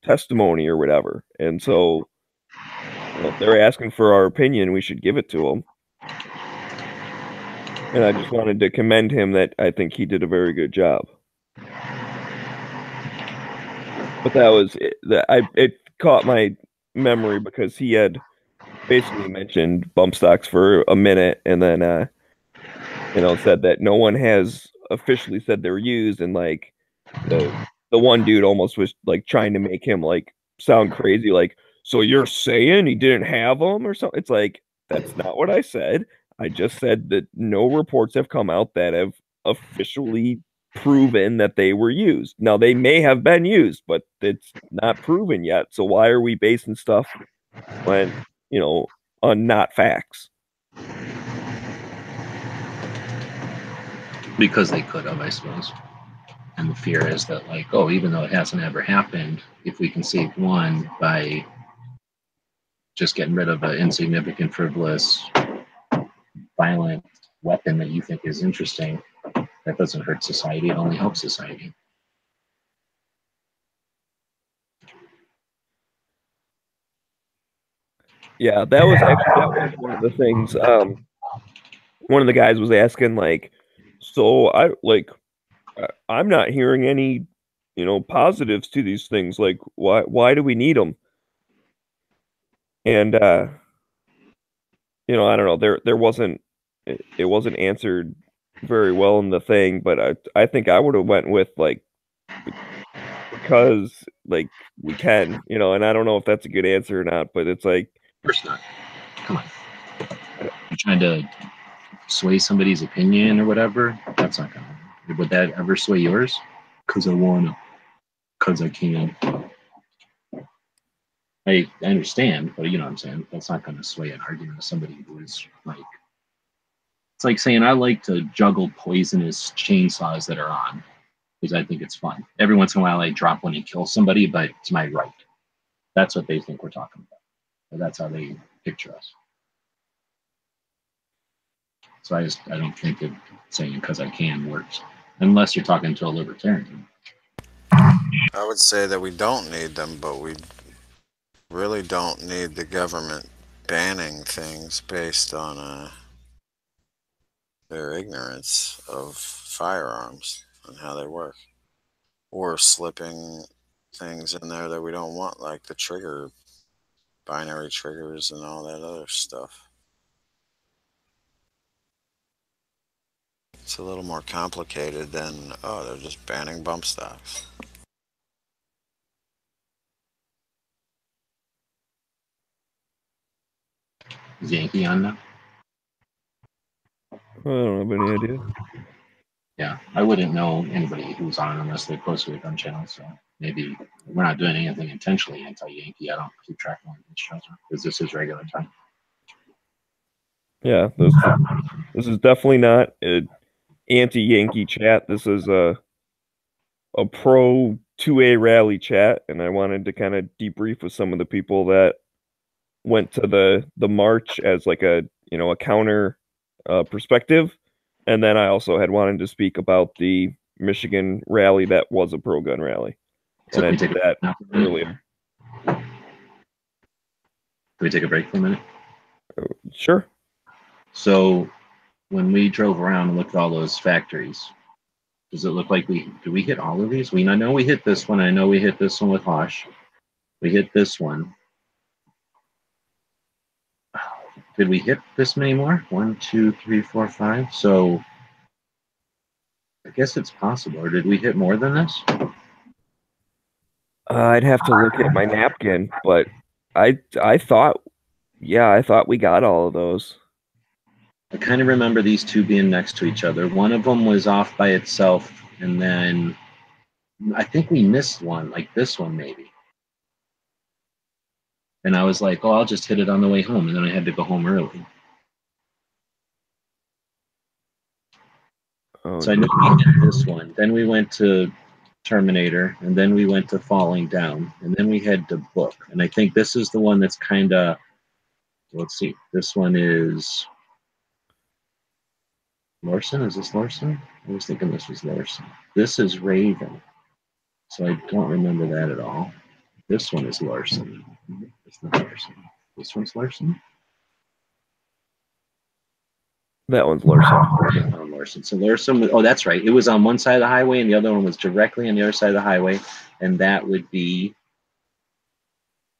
testimony or whatever. And so, if they're asking for our opinion, we should give it to them. And I just wanted to commend him, that I think he did a very good job. But that was it caught my memory because he had basically mentioned bump stocks for a minute, and then said that no one has officially said they were used, and like the the one dude almost was like trying to make him like sound crazy, like, so you're saying he didn't have them or something. It's like, that's not what I said. I just said that no reports have come out that have officially proven that they were used. Now they may have been used, but it's not proven yet. So why are we basing stuff when, on not facts? Because they could have, I suppose. And the fear is that, like, oh, even though it hasn't ever happened, if we can save one by just getting rid of an insignificant, frivolous, violent weapon that you think is interesting, that doesn't hurt society. It only helps society. Yeah, that was one of the things. One of the guys was asking, like, so I'm not hearing any, positives to these things. Like, why do we need them? And I don't know. There wasn't it wasn't answered very well in the thing, but I think I would have went with, like, because, like, we can, and I don't know if that's a good answer or not, but it's like, Of course not. Come on. You're trying to sway somebody's opinion or whatever. That's not gonna. Would that ever sway yours? Because I wanna. Because I can. I understand, but you know what I'm saying. That's not going to sway an argument of somebody who is like. It's like saying I like to juggle poisonous chainsaws that are on because I think it's fun. Every once in a while, I drop one and kill somebody, but it's my right. That's what they think we're talking about. Or that's how they picture us. So I don't think that saying because I can works, unless you're talking to a libertarian. I would say that we don't need them, but we really don't need the government banning things based on their ignorance of firearms and how they work, or slipping things in there that we don't want, like the trigger, binary triggers and all that other stuff. It's a little more complicated than, oh, they're just banning bump stocks. Is Yankee on now? I don't have any idea. Yeah, I wouldn't know anybody who's on unless they posted a gun channel. So maybe we're not doing anything intentionally anti-Yankee. I don't keep track of when these shows are because this is regular time. Yeah, this is definitely not an anti-Yankee chat. This is a pro 2A rally chat, and I wanted to kind of debrief with some of the people that went to the march as like a counter perspective, and then I also had wanted to speak about the Michigan rally that was a pro-gun rally, So and I did that earlier. Can we take a break for a minute? Sure. So when we drove around and looked at all those factories, does it look like did we hit all of these? I know we hit this one. I know we hit this one with Hosh. We hit this one. Did we hit this many more? 1, 2, 3, 4, 5. So I guess it's possible. Or did we hit more than this? I'd have to look at my napkin, but I thought, yeah, I thought we got all of those. I kind of remember these two being next to each other. One of them was off by itself, and then I think we missed one, like this one maybe. And I was like, oh, I'll just hit it on the way home, and then I had to go home early. Oh, so I knew we hit this one. Then we went to Terminator, and then we went to Falling Down, and then we had to Book. And I think this is the one that's kind of, let's see, this one is Larson. Is this Larson? I was thinking this was Larson. This is Raven, so I don't remember that at all. This one is Larson. It's not Larson. This one's Larson. That one's Larson. Yeah, Larson. So Larson. Oh, that's right. It was on one side of the highway, and the other one was directly on the other side of the highway, and that would be.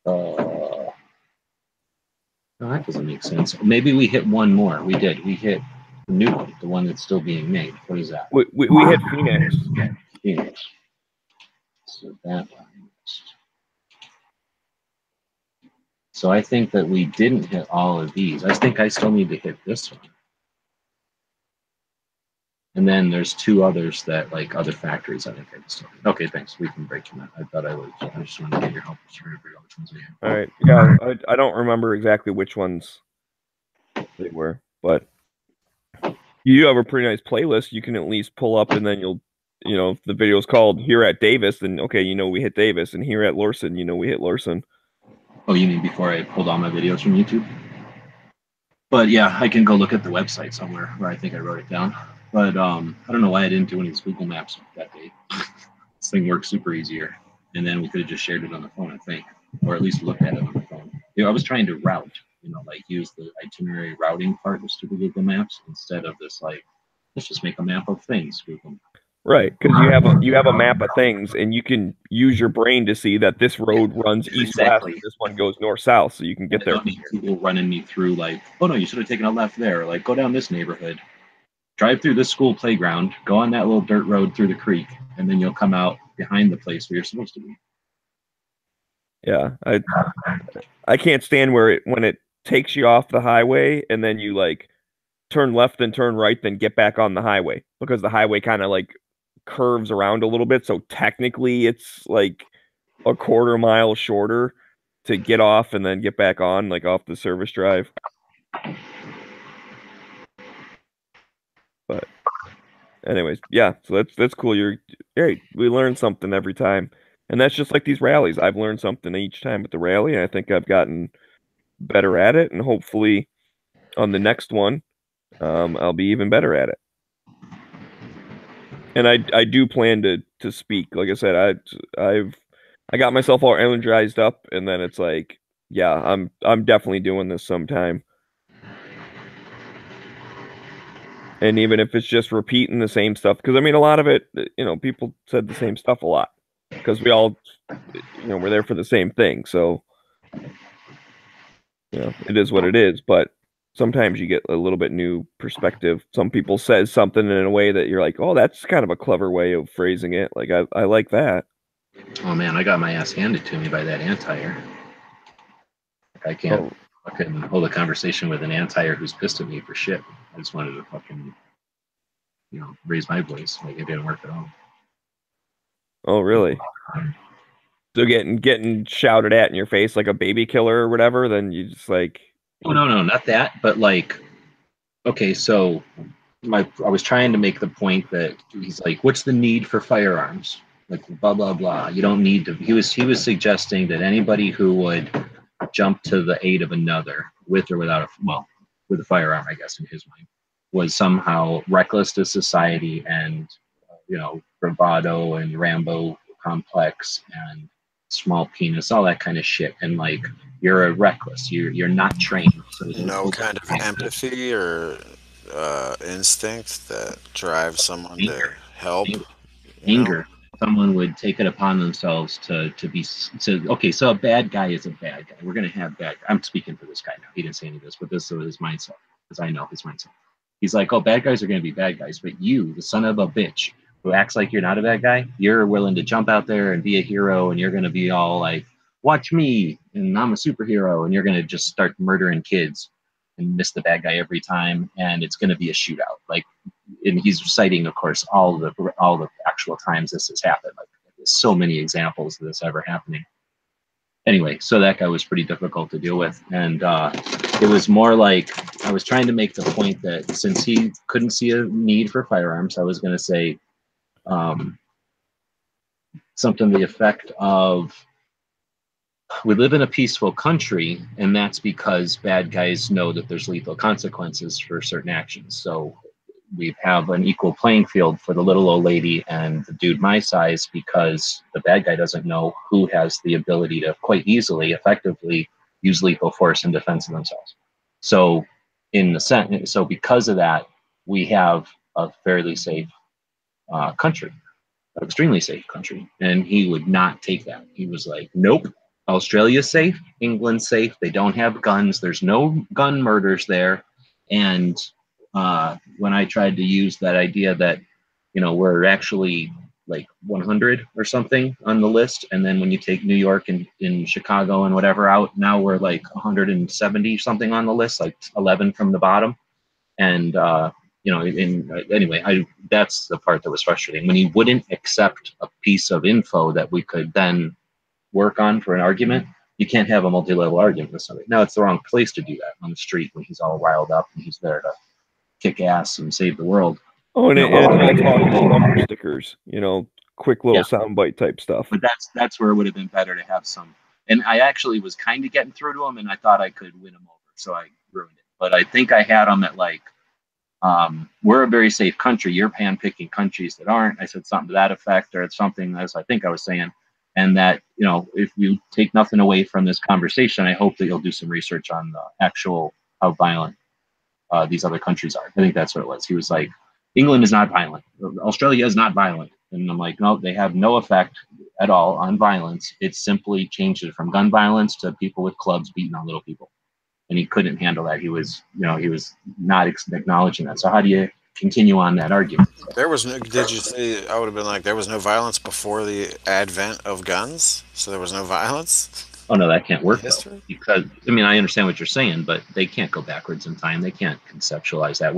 No, that doesn't make sense. Maybe we hit one more. We did. We hit the new one, the one that's still being made. What is that? We hit Phoenix. Phoenix. So that one. So I think that we didn't hit all of these. I think I still need to hit this one. And then there's two others that, like, other factories, I think I still. Okay, thanks. We can break them. I thought I would. I just wanted to get your help. Sure, which ones we had. All right. Yeah, I don't remember exactly which ones they were, but you have a pretty nice playlist. You can at least pull up, and then you'll, if the video's called "Here at Davis," then okay, we hit Davis, and here at Larson, we hit Larson. Oh, you mean before I pulled all my videos from YouTube? But yeah, I can go look at the website somewhere where I think I wrote it down. But I don't know why I didn't do any of these Google Maps that day. This thing works super easier. And then we could have just shared it on the phone, I think. Or at least looked at it on the phone. I was trying to route, like use the itinerary routing part of stupid Google Maps instead of this, like, let's just make a map of things, Google. Right, because you have a map of things, and you can use your brain to see that this road runs east-west, this one goes north-south, so you can get there. I don't need people running me through, like, oh no, you should have taken a left there, or like, go down this neighborhood, drive through this school playground, go on that little dirt road through the creek, and then you'll come out behind the place where you're supposed to be. Yeah, I can't stand when it takes you off the highway, and then you, like, turn left and turn right, then get back on the highway, because the highway kind of, like, curves around a little bit, so technically it's like a quarter mile shorter to get off and then get back on, like off the service drive. But anyways, yeah, so that's cool. We learn something every time, and that's just like these rallies. I've learned something each time at the rally, and I think I've gotten better at it, and hopefully on the next one I'll be even better at it. And I do plan to speak. Like I said, I got myself all energized up, and then it's like, yeah, I'm definitely doing this sometime. And even if it's just repeating the same stuff, because I mean, a lot of it, people said the same stuff a lot, because we all, we're there for the same thing. So, it is what it is. But sometimes you get a little bit new perspective. Some people says something in a way that you're like, oh, that's kind of a clever way of phrasing it. Like, I like that. Oh man, I got my ass handed to me by that anti-air. I can't fucking hold a conversation with an anti-air who's pissed at me for shit. I just wanted to fucking, raise my voice. Like, it didn't work at all. Oh, really? So getting shouted at in your face like a baby killer or whatever, then you just like... Oh, no, not that. But like, okay, so I was trying to make the point that he's like, what's the need for firearms? Like, blah, blah, blah. You don't need to. He was suggesting that anybody who would jump to the aid of another with or without with a firearm, I guess, in his mind, was somehow reckless to society and, bravado and Rambo complex and small penis, all that kind of shit. And like, you're a reckless, you're not trained. So no kind of empathy or instinct that drives someone to help. Anger. Someone would take it upon themselves to be okay. So a bad guy is a bad guy. We're gonna have bad. I'm speaking for this guy now. He didn't say any of this, but this is his mindset, because I know his mindset. He's like, oh, bad guys are gonna be bad guys, but you, the son of a bitch, who acts like you're not a bad guy, you're willing to jump out there and be a hero, and you're gonna be all like, watch me, and I'm a superhero, and you're gonna just start murdering kids and miss the bad guy every time, and it's gonna be a shootout. Like, and he's citing, of course, all the actual times this has happened. Like, there's so many examples of this ever happening. Anyway, so that guy was pretty difficult to deal with, and it was more like I was trying to make the point that since he couldn't see a need for firearms, I was going to say, something to the effect of, we live in a peaceful country, and that's because bad guys know that there's lethal consequences for certain actions. So we have an equal playing field for the little old lady and the dude my size, because the bad guy doesn't know who has the ability to quite easily, effectively use lethal force in defense of themselves. So because of that, we have a fairly safe country, an extremely safe country. And he would not take that. He was like, nope, Australia's safe, England's safe, they don't have guns, there's no gun murders there. And when I tried to use that idea that, we're actually like 100 or something on the list, and then when you take New York and in Chicago and whatever out, now we're like 170 something on the list, like 11 from the bottom. And anyway, that's the part that was frustrating, when he wouldn't accept a piece of info that we could then work on for an argument. You can't have a multi-level argument with somebody. Now, it's the wrong place to do that, on the street when he's all riled up and he's there to kick ass and save the world. Oh, and it's all talk about bumper stickers, quick little soundbite type stuff. But that's where it would have been better to have some. And I actually was kind of getting through to him, and I thought I could win him over, so I ruined it. But I think I had him at like, we're a very safe country. You're hand-picking countries that aren't. I said something to that effect, or something as I think I was saying. And that, if you take nothing away from this conversation, I hope that you'll do some research on the actual how violent these other countries are. I think that's what it was. He was like, England is not violent. Australia is not violent. And I'm like, no, they have no effect at all on violence. It simply changed it from gun violence to people with clubs beating on little people. And he couldn't handle that. He was not acknowledging that. So how do you continue on that argument? There was no, did you say, I would have been like, there was no violence before the advent of guns? So there was no violence? Oh, no, that can't work, though, because, I understand what you're saying, but they can't go backwards in time. They can't conceptualize that.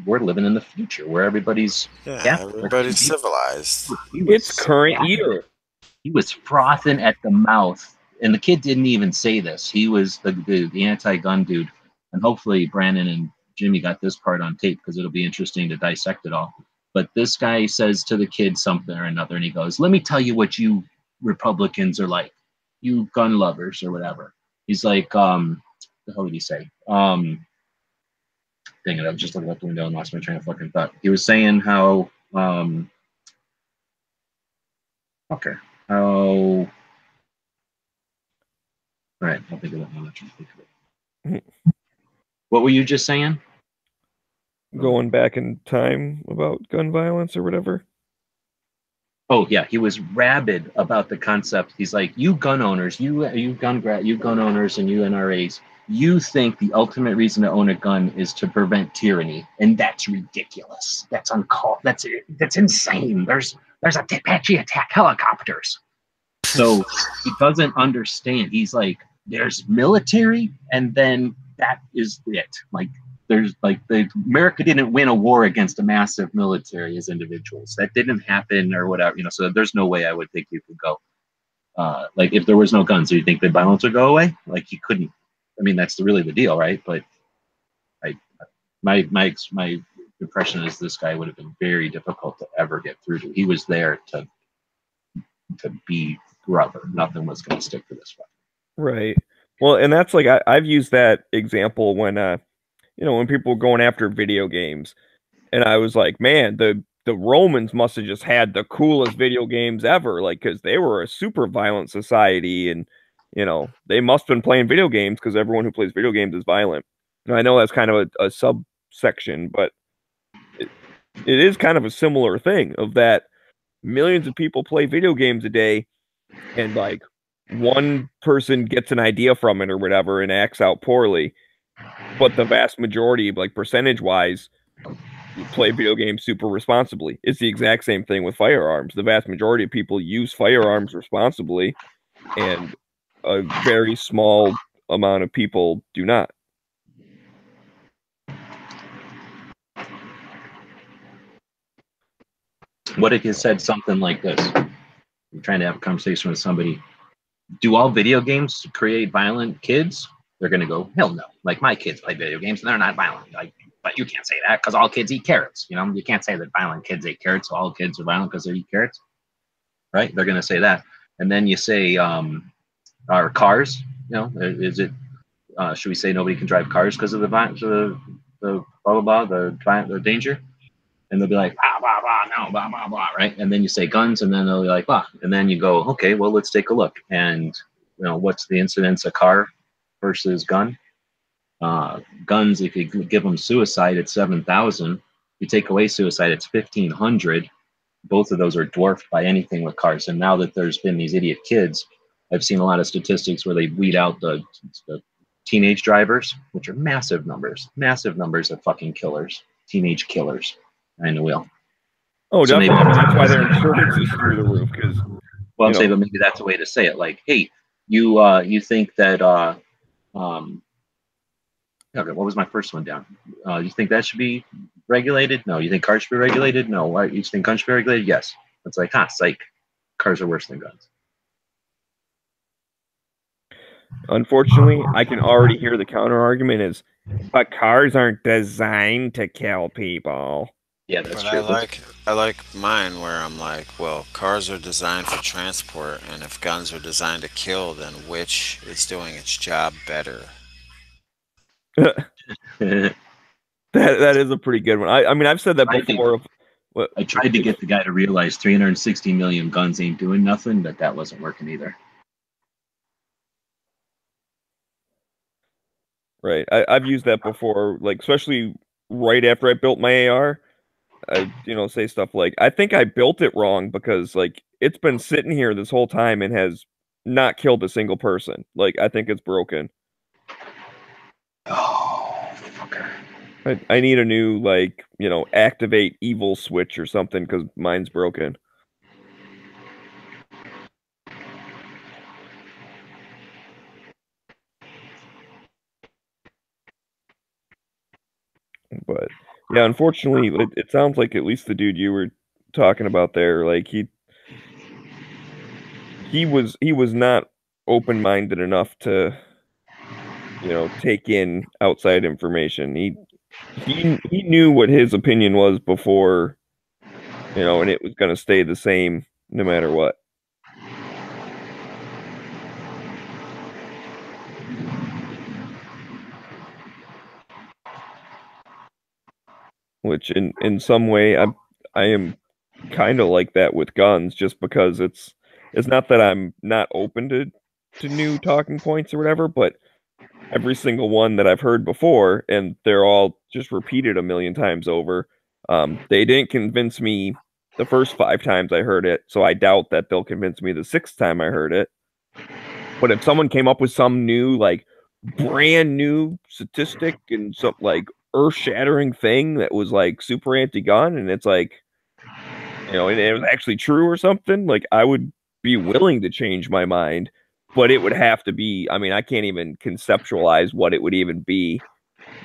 We're living in the future where everybody's everybody's civilized. It's current year. He was frothing at the mouth, and the kid didn't even say this. He was the anti-gun dude, and hopefully Brandon and Jimmy got this part on tape, because it'll be interesting to dissect it all. But this guy says to the kid something or another, and he goes, "Let me tell you what you Republicans are like, you gun lovers," or whatever. He's like, the hell did he say? Dang it, I was just looking out the window and lost my train of fucking thought. He was saying how, all right, I'll think of it. I'm not trying to think of it. What were you just saying? Going back in time about gun violence or whatever? Oh yeah, he was rabid about the concept. He's like, you gun owners, you gun owners and you NRAs, you think the ultimate reason to own a gun is to prevent tyranny, and that's ridiculous. That's uncalled. That's insane. There's Apache attack helicopters. So he doesn't understand. He's like, there's military, and then that is it. Like, there's like, America didn't win a war against a massive military as individuals. That didn't happen, or whatever. So there's no way I would think you could go. Like, if there was no guns, do you think the violence would go away? Like, you couldn't. That's really the deal, right? But my impression is this guy would have been very difficult to ever get through to. He was there to be rubber. Nothing was going to stick to this one. Right. Well, and that's like, I've used that example when when people were going after video games, and I was like, man, the Romans must have just had the coolest video games ever, like, because they were a super violent society, and they must have been playing video games because everyone who plays video games is violent. And I know that's kind of a subsection, but it is kind of a similar thing of that millions of people play video games a day, and like one person gets an idea from it or whatever and acts out poorly, but the vast majority, like percentage-wise, play video games super responsibly. It's the exact same thing with firearms. The vast majority of people use firearms responsibly, and a very small amount of people do not. What if you said something like this? I'm trying to have a conversation with somebody. Do all video games create violent kids? They're going to go, hell no. Like, my kids play video games and they're not violent. Like, but you can't say that because all kids eat carrots. You can't say that violent kids eat carrots. So all kids are violent because they eat carrots. right? They're going to say that. And then you say, our cars, you know, is it, should we say nobody can drive cars because of the blah, blah, blah, the danger? And they'll be like, blah, blah, blah, no, blah, blah, blah, right? And then you say guns, and then they'll be like, blah. And then you go, okay, well, let's take a look. And, you know, what's the incidence of car versus gun? Guns, if you give them suicide, it's 7,000. You take away suicide, it's 1,500. Both of those are dwarfed by anything with cars. And now that there's been these idiot kids, I've seen a lot of statistics where they weed out the teenage drivers, which are massive numbers of fucking killers, teenage killers behind the wheel. Oh, So definitely. maybe That's why their insurance is through the roof. Because, well, I'm saying, but maybe that's a way to say it. Like, hey, you think that okay, what was my first one down? You think that should be regulated? No. You think cars should be regulated? No. Why, you think guns should be regulated? Yes. It's like, psych. Cars are worse than guns. Unfortunately, I can already hear the counter argument is, but cars aren't designed to kill people. Yeah, that's But true. I like mine where I'm like, well, cars are designed for transport, and if guns are designed to kill, then which is doing its job better? That is a pretty good one. I mean, I've said that before. I tried to get the guy to realize 360 million guns ain't doing nothing, but that wasn't working either. Right. I've used that before, like, especially right after I built my AR. I, say stuff like, I think I built it wrong because, like, it's been sitting here this whole time and has not killed a single person. Like, I think it's broken. Oh, fucker. I need a new, like, activate evil switch or something because mine's broken. But yeah, unfortunately, it sounds like at least the dude you were talking about there, like he was not open-minded enough to take in outside information. He knew what his opinion was before, and it was going to stay the same no matter what. Which in some way I am kind of like that with guns, just because it's not that I'm not open to new talking points or whatever, but every single one that I've heard before, and they're all just repeated a million times over, they didn't convince me the first 5 times I heard it, so I doubt that they'll convince me the 6th time I heard it. But if someone came up with some new, like, brand new statistic and some, like, earth-shattering thing that was, like, super anti-gun, and it's like, and it was actually true or something, like, I would be willing to change my mind, but it would have to be, I mean, I can't even conceptualize what it would even be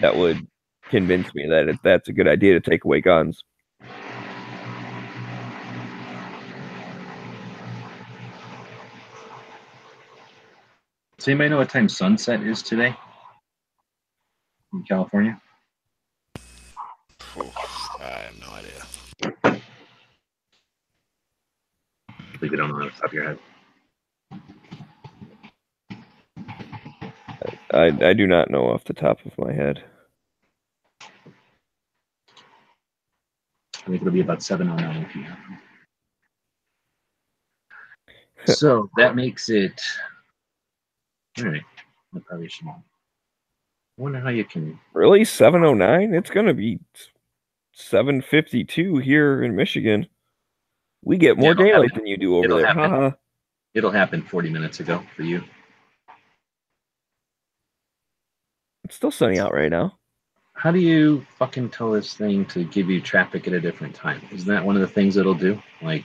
that would convince me that that's a good idea to take away guns. Does anybody know what time sunset is today in California? I have no idea. I believe you don't know off the top of your head. I do not know off the top of my head. I think it'll be about 7:09 p.m. So that makes it. All right. I probably should. I wonder how you can. Really? 7:09? It's going to be 7:52 here in Michigan. We get more daylight than you do over there. Haha. It'll happen 40 minutes ago for you. It's still sunny out right now. How do you fucking tell this thing to give you traffic at a different time? Isn't that one of the things it'll do? Like,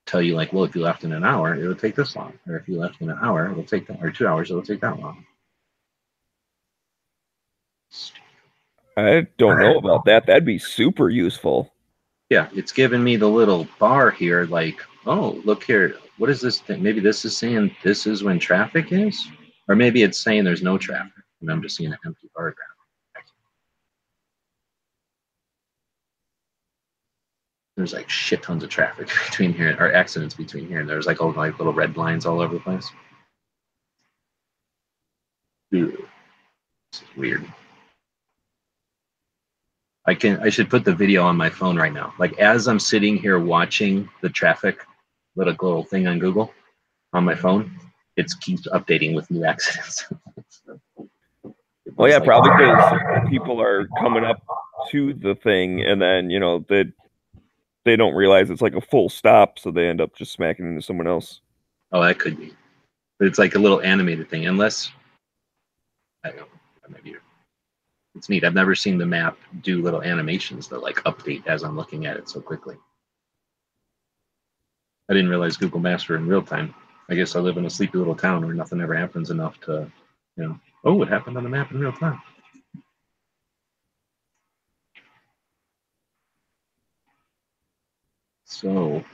tell you, like, well, if you left in an hour, it'll take this long. Or if you left in an hour, it'll take that, or 2 hours, it'll take that long. I don't know about that. That'd be super useful. Yeah, it's giving me the little bar here, like, oh, look here. What is this thing? Maybe this is saying this is when traffic is? Or maybe it's saying there's no traffic, and I'm just seeing an empty bar graph. there's like shit tons of traffic between here, or accidents between here, and there's like all like little red lines all over the place. Ew. This is weird. I should put the video on my phone right now. Like as I'm sitting here watching the traffic little thing on Google on my phone, it keeps updating with new accidents. Well, yeah, probably because people are coming up to the thing, and then they don't realize it's like a full stop, so they end up just smacking into someone else. Oh, that could be. But it's like a little animated thing, unless I don't know, maybe it's neat. I've never seen the map do little animations that like update as I'm looking at it so quickly. I didn't realize Google Maps were in real time. I guess I live in a sleepy little town where nothing ever happens enough to, oh, it happened on the map in real time. So,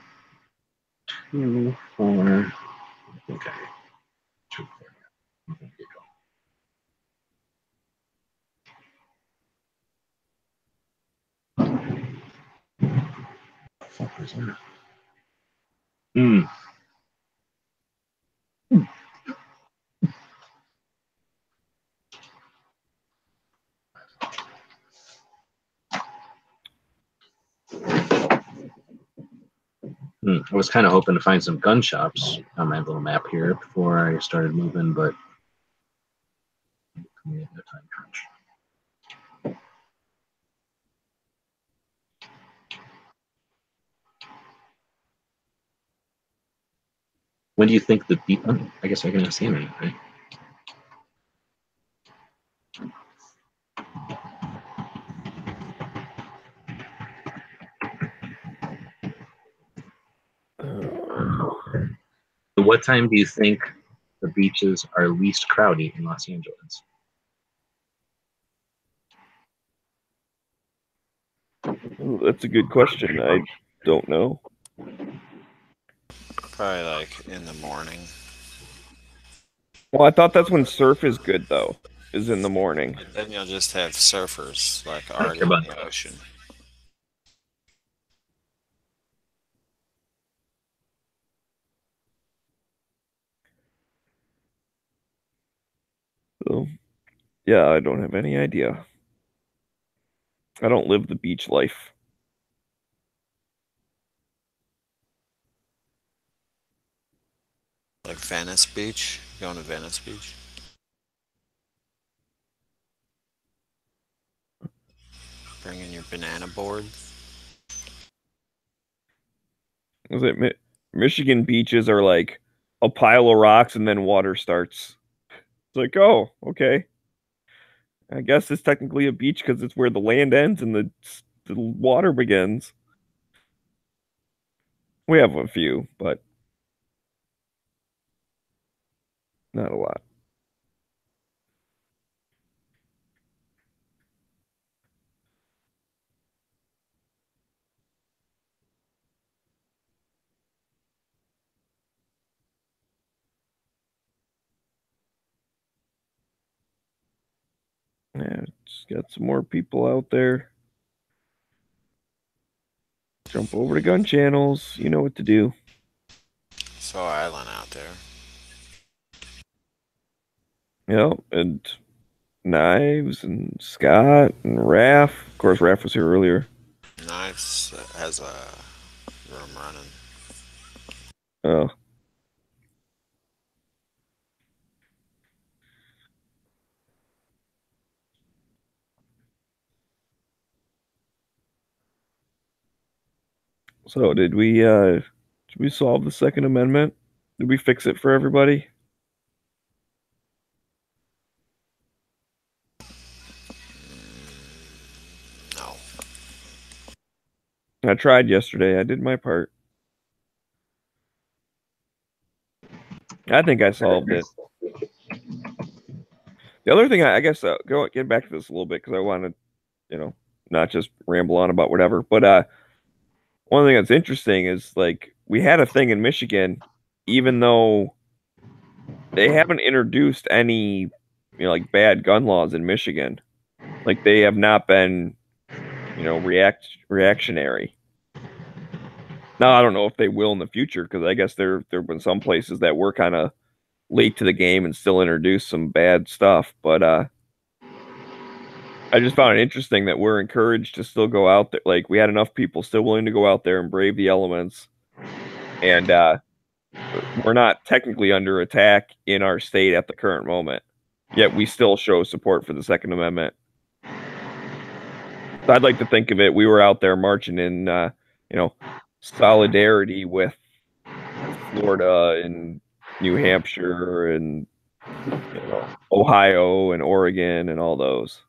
2, 4, okay. 2, 4. There you go. Fuck was that? I was kind of hoping to find some gun shops on my little map here before I started moving, but time crunch. When do you think the beat? I guess I can ask him, right? What time do you think the beaches are least crowded in Los Angeles? Ooh, that's a good question. I don't know. Probably like in the morning. Well, I thought that's when surf is good, though, is in the morning. Then you'll just have surfers like already in the ocean. So, yeah, I don't have any idea. I don't live the beach life. Like Venice Beach? Going to Venice Beach? Bringing your banana board? Is it Michigan beaches are like a pile of rocks and then water starts. It's like, oh, okay. I guess it's technically a beach because it's where the land ends and the water begins. We have a few, but not a lot. Yeah, just got some more people out there. Jump over to gun channels. You know what to do. Saw Island out there. Yeah, and Knives and Scott and Raph. Of course, Raph was here earlier. Knives has a room running. Oh. So did we solve the Second Amendment? Did we fix it for everybody? No. I tried yesterday. I did my part. I think I solved it. The other thing, I guess, get back to this a little bit because I want to, not just ramble on about whatever. But one thing that's interesting is like we had a thing in Michigan, even though they haven't introduced any, like bad gun laws in Michigan. Like they have not been, reactionary. Now I don't know if they will in the future because I guess there have been some places that were kind of late to the game and still introduced some bad stuff. But I just found it interesting that we're encouraged to still go out there. Like we had enough people still willing to go out there and brave the elements, and we're not technically under attack in our state at the current moment. Yet we still show support for the Second Amendment. So I'd like to think of it. We were out there marching in, solidarity with Florida and New Hampshire and Ohio and Oregon and all those.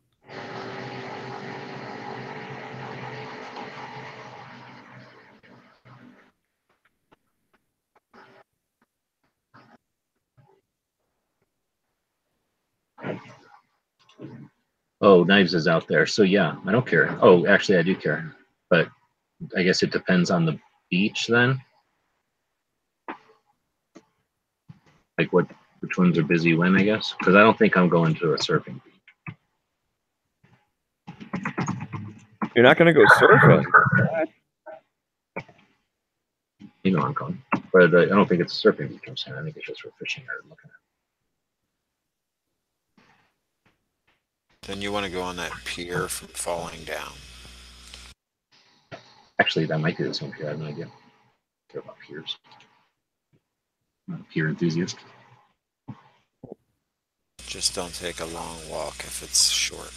Oh, Knives is out there. So yeah, I don't care. Oh, actually, I do care, but I guess it depends on the beach then. Like which ones are busy when, I guess, because I don't think I'm going to a surfing beach. You're not going to go surfing? You know I'm going, but I don't think it's a surfing beach. I'm saying I think it's just for fishing or looking at. Then you want to go on that pier from falling down. Actually, that might be the same pier. I have no idea. I care about piers. I'm not a pier enthusiast. Just don't take a long walk if it's short.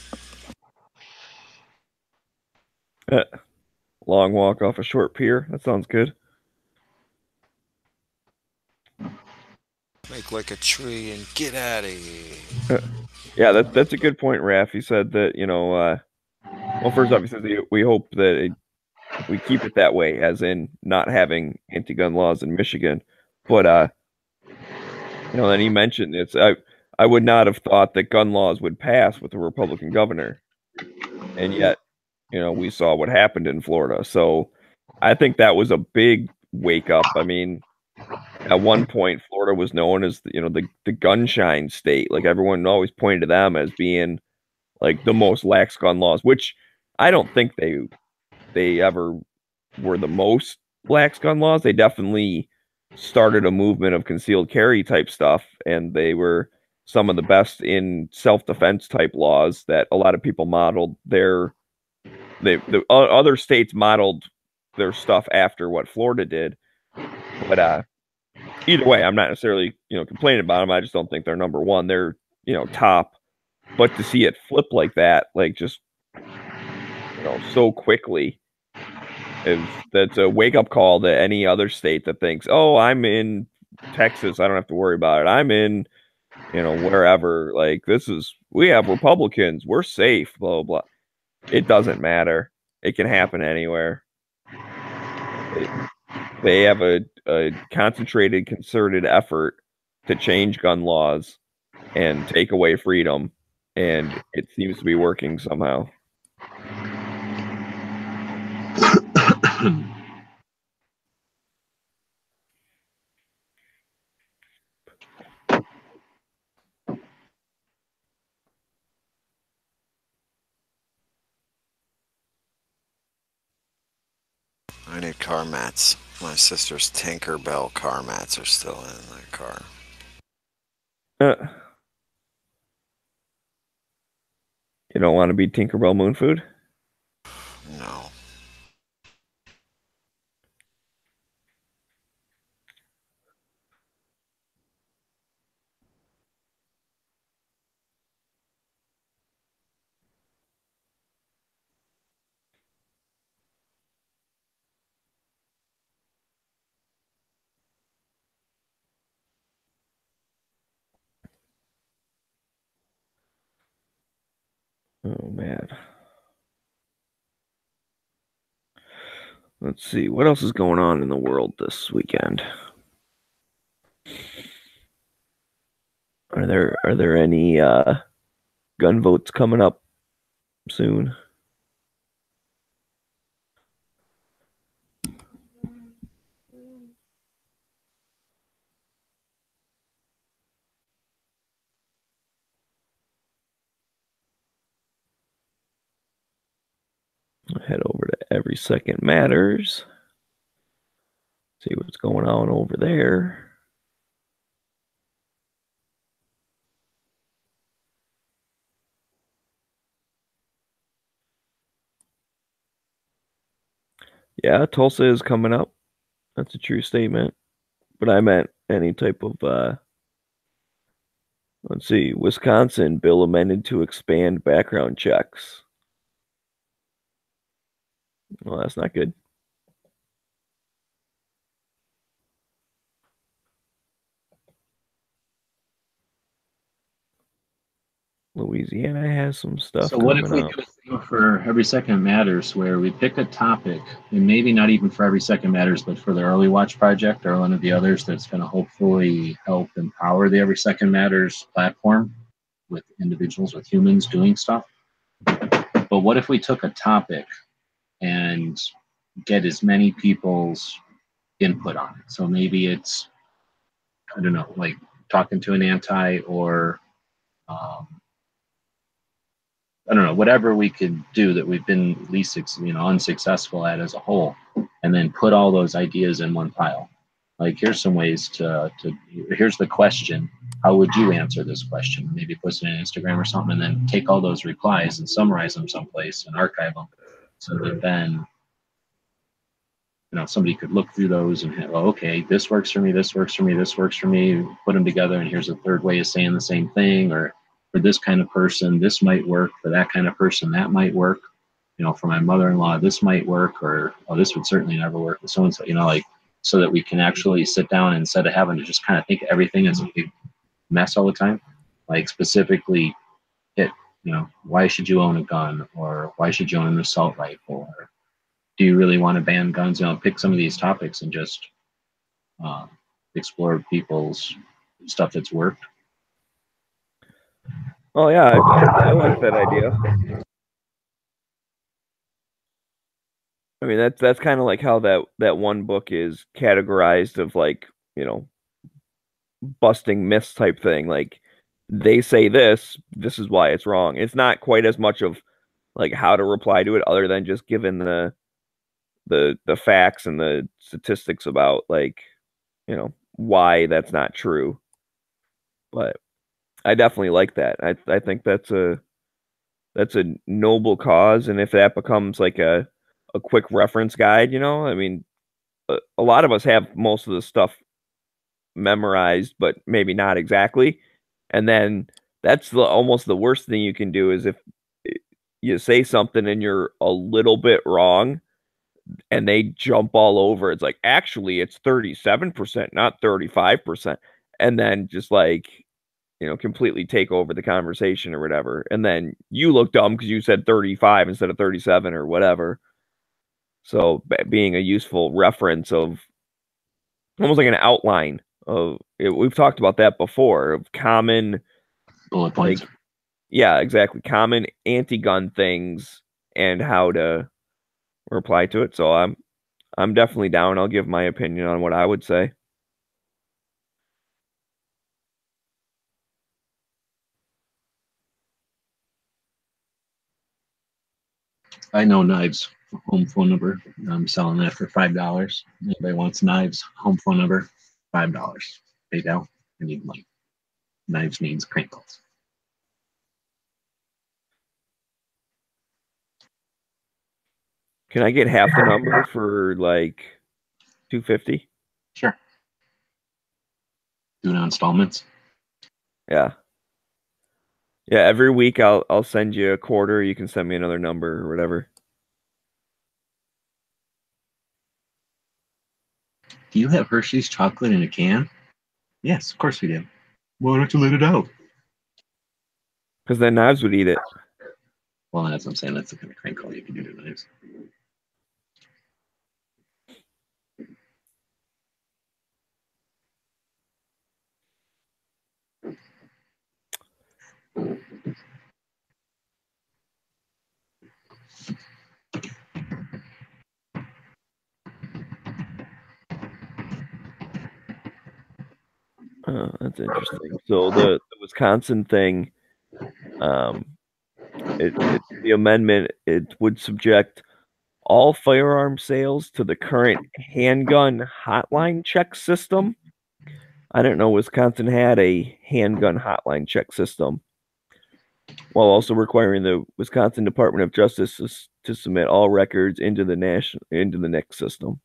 Long walk off a short pier. That sounds good. Make like a tree and get out of here. Yeah, that's a good point, Raph. He said that, well, first off, he says we hope that we keep it that way, as in not having anti-gun laws in Michigan. But then he mentioned I would not have thought that gun laws would pass with a Republican governor, and yet, we saw what happened in Florida. So I think that was a big wake up. I mean, at one point, Florida was known as the gunshine state. Like everyone always pointed to them as being like the most lax gun laws, which I don't think they ever were the most lax gun laws. They definitely started a movement of concealed carry type stuff, and they were some of the best in self-defense type laws that a lot of people modeled the other states modeled their stuff after what Florida did. But either way, I'm not necessarily complaining about them. I just don't think they're number one. They're top, but to see it flip like that, like just so quickly, that's a wake up call to any other state that thinks, oh, I'm in Texas, I don't have to worry about it. I'm in wherever. Like we have Republicans, we're safe. Blah blah. It doesn't matter. It can happen anywhere. They have a concentrated, concerted effort to change gun laws and take away freedom, and it seems to be working somehow. I need car mats. My sister's Tinkerbell car mats are still in their car. You don't want to be Tinkerbell Moon Food? No. Oh man. Let's see what else is going on in the world this weekend. Are there any gun votes coming up soon? Head over to Every Second Matters. See what's going on over there. Yeah, Tulsa is coming up. That's a true statement. But I meant any type of let's see, Wisconsin bill amended to expand background checks. Well, that's not good. Louisiana has some stuff So what if coming we up. do a thing for Every Second Matters where we pick a topic, and maybe not even for Every Second Matters, but for the Early Watch Project or one of the others that's going to hopefully help empower the Every Second Matters platform with individuals, with humans doing stuff. But what if we took a topic and get as many people's input on it? So maybe it's, I don't know, like talking to an anti or I don't know, whatever we could do that we've been least, unsuccessful at as a whole, and then put all those ideas in one pile. Like, here's some ways here's the question. How would you answer this question? Maybe post it on Instagram or something, and then take all those replies and summarize them someplace and archive them so that then, somebody could look through those and, okay, this works for me, this works for me, this works for me, put them together, and here's a third way of saying the same thing, or for this kind of person, this might work. For that kind of person, that might work. For my mother-in-law, this might work, or, oh, this would certainly never work with so-and-so, so that we can actually sit down instead of having to just kind of think everything as a big mess all the time, like specifically hit, why should you own a gun, or why should you own an assault rifle, or do you really want to ban guns? Pick some of these topics and just explore people's stuff that's worked. Oh yeah, I like that idea. I mean, that's kind of like how that one book is categorized of, like, busting myths type thing. Like, they say this is why it's wrong. It's not quite as much of like how to reply to it, other than just giving the facts and the statistics about, like, why that's not true. But I definitely like that. I think that's a noble cause, and if that becomes like a quick reference guide, I mean, a lot of us have most of the stuff memorized, but maybe not exactly. And then that's almost the worst thing you can do is if you say something and you're a little bit wrong and they jump all over. It's like, actually, it's 37%, not 35%. And then just like, completely take over the conversation or whatever. And then you look dumb because you said 35 instead of 37 or whatever. So being a useful reference of almost like an outline of it, we've talked about that before, of common bullet points. Like, yeah, exactly. Common anti-gun things and how to reply to it. So I'm definitely down. I'll give my opinion on what I would say. I know Knives home phone number. I'm selling that for $5. Anybody wants Knives home phone number? $5. PayPal. I need money. Knives means crinkles. Can I get half the number for like $250? Sure. Do it on installments. Yeah. Yeah, every week I'll send you a quarter. You can send me another number or whatever. Do you have Hershey's chocolate in a can? Yes, of course we do. Why don't you let it out? Because then Knives would eat it. Well, that's what I'm saying. That's the kind of crinkle you can do to Knives. Oh, that's interesting. So the Wisconsin thing, the amendment, it would subject all firearm sales to the current handgun hotline check system. I didn't know Wisconsin had a handgun hotline check system, while also requiring the Wisconsin Department of Justice to submit all records into the NICS system.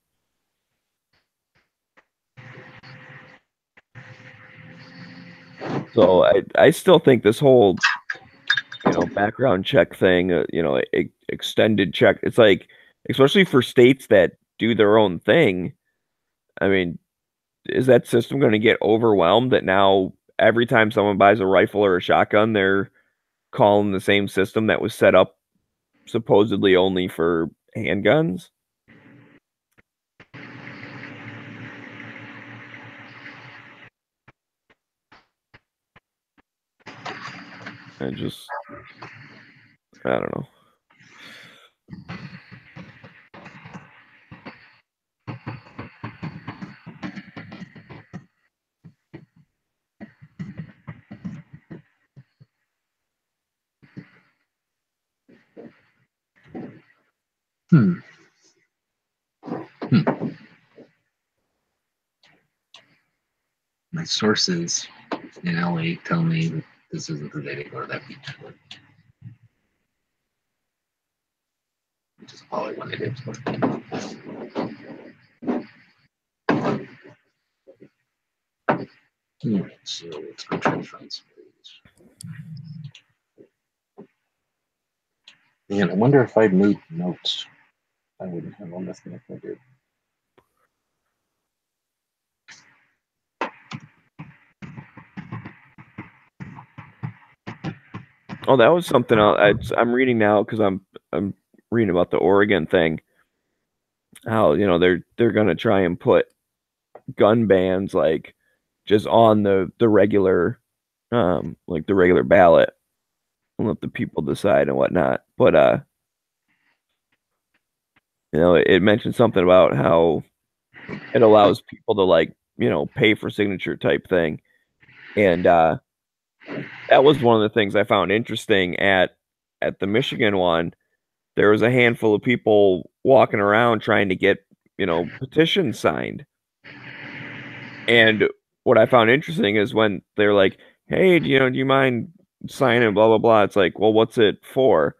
So I still think this whole background check thing, extended check, it's like, especially for states that do their own thing, I mean, is that system going to get overwhelmed that now every time someone buys a rifle or a shotgun, they're calling the same system that was set up supposedly only for handguns? I don't know. My sources in LA tell me that this isn't the day to go to that beach, which is all I wanted to do. So let's go try to find some of these. Man, I wonder if I'd made notes. I wouldn't have on this one if I did. Oh, that was something I'm reading now because I'm reading about the Oregon thing. How they're gonna try and put gun bans like just on the regular like the regular ballot and let the people decide and whatnot. But it mentioned something about how it allows people to pay for signature type thing, and that was one of the things I found interesting at the Michigan one. There was a handful of people walking around trying to get petitions signed, and what I found interesting is when they're like, "Hey, do you mind signing?" Blah blah blah. It's like, well, what's it for?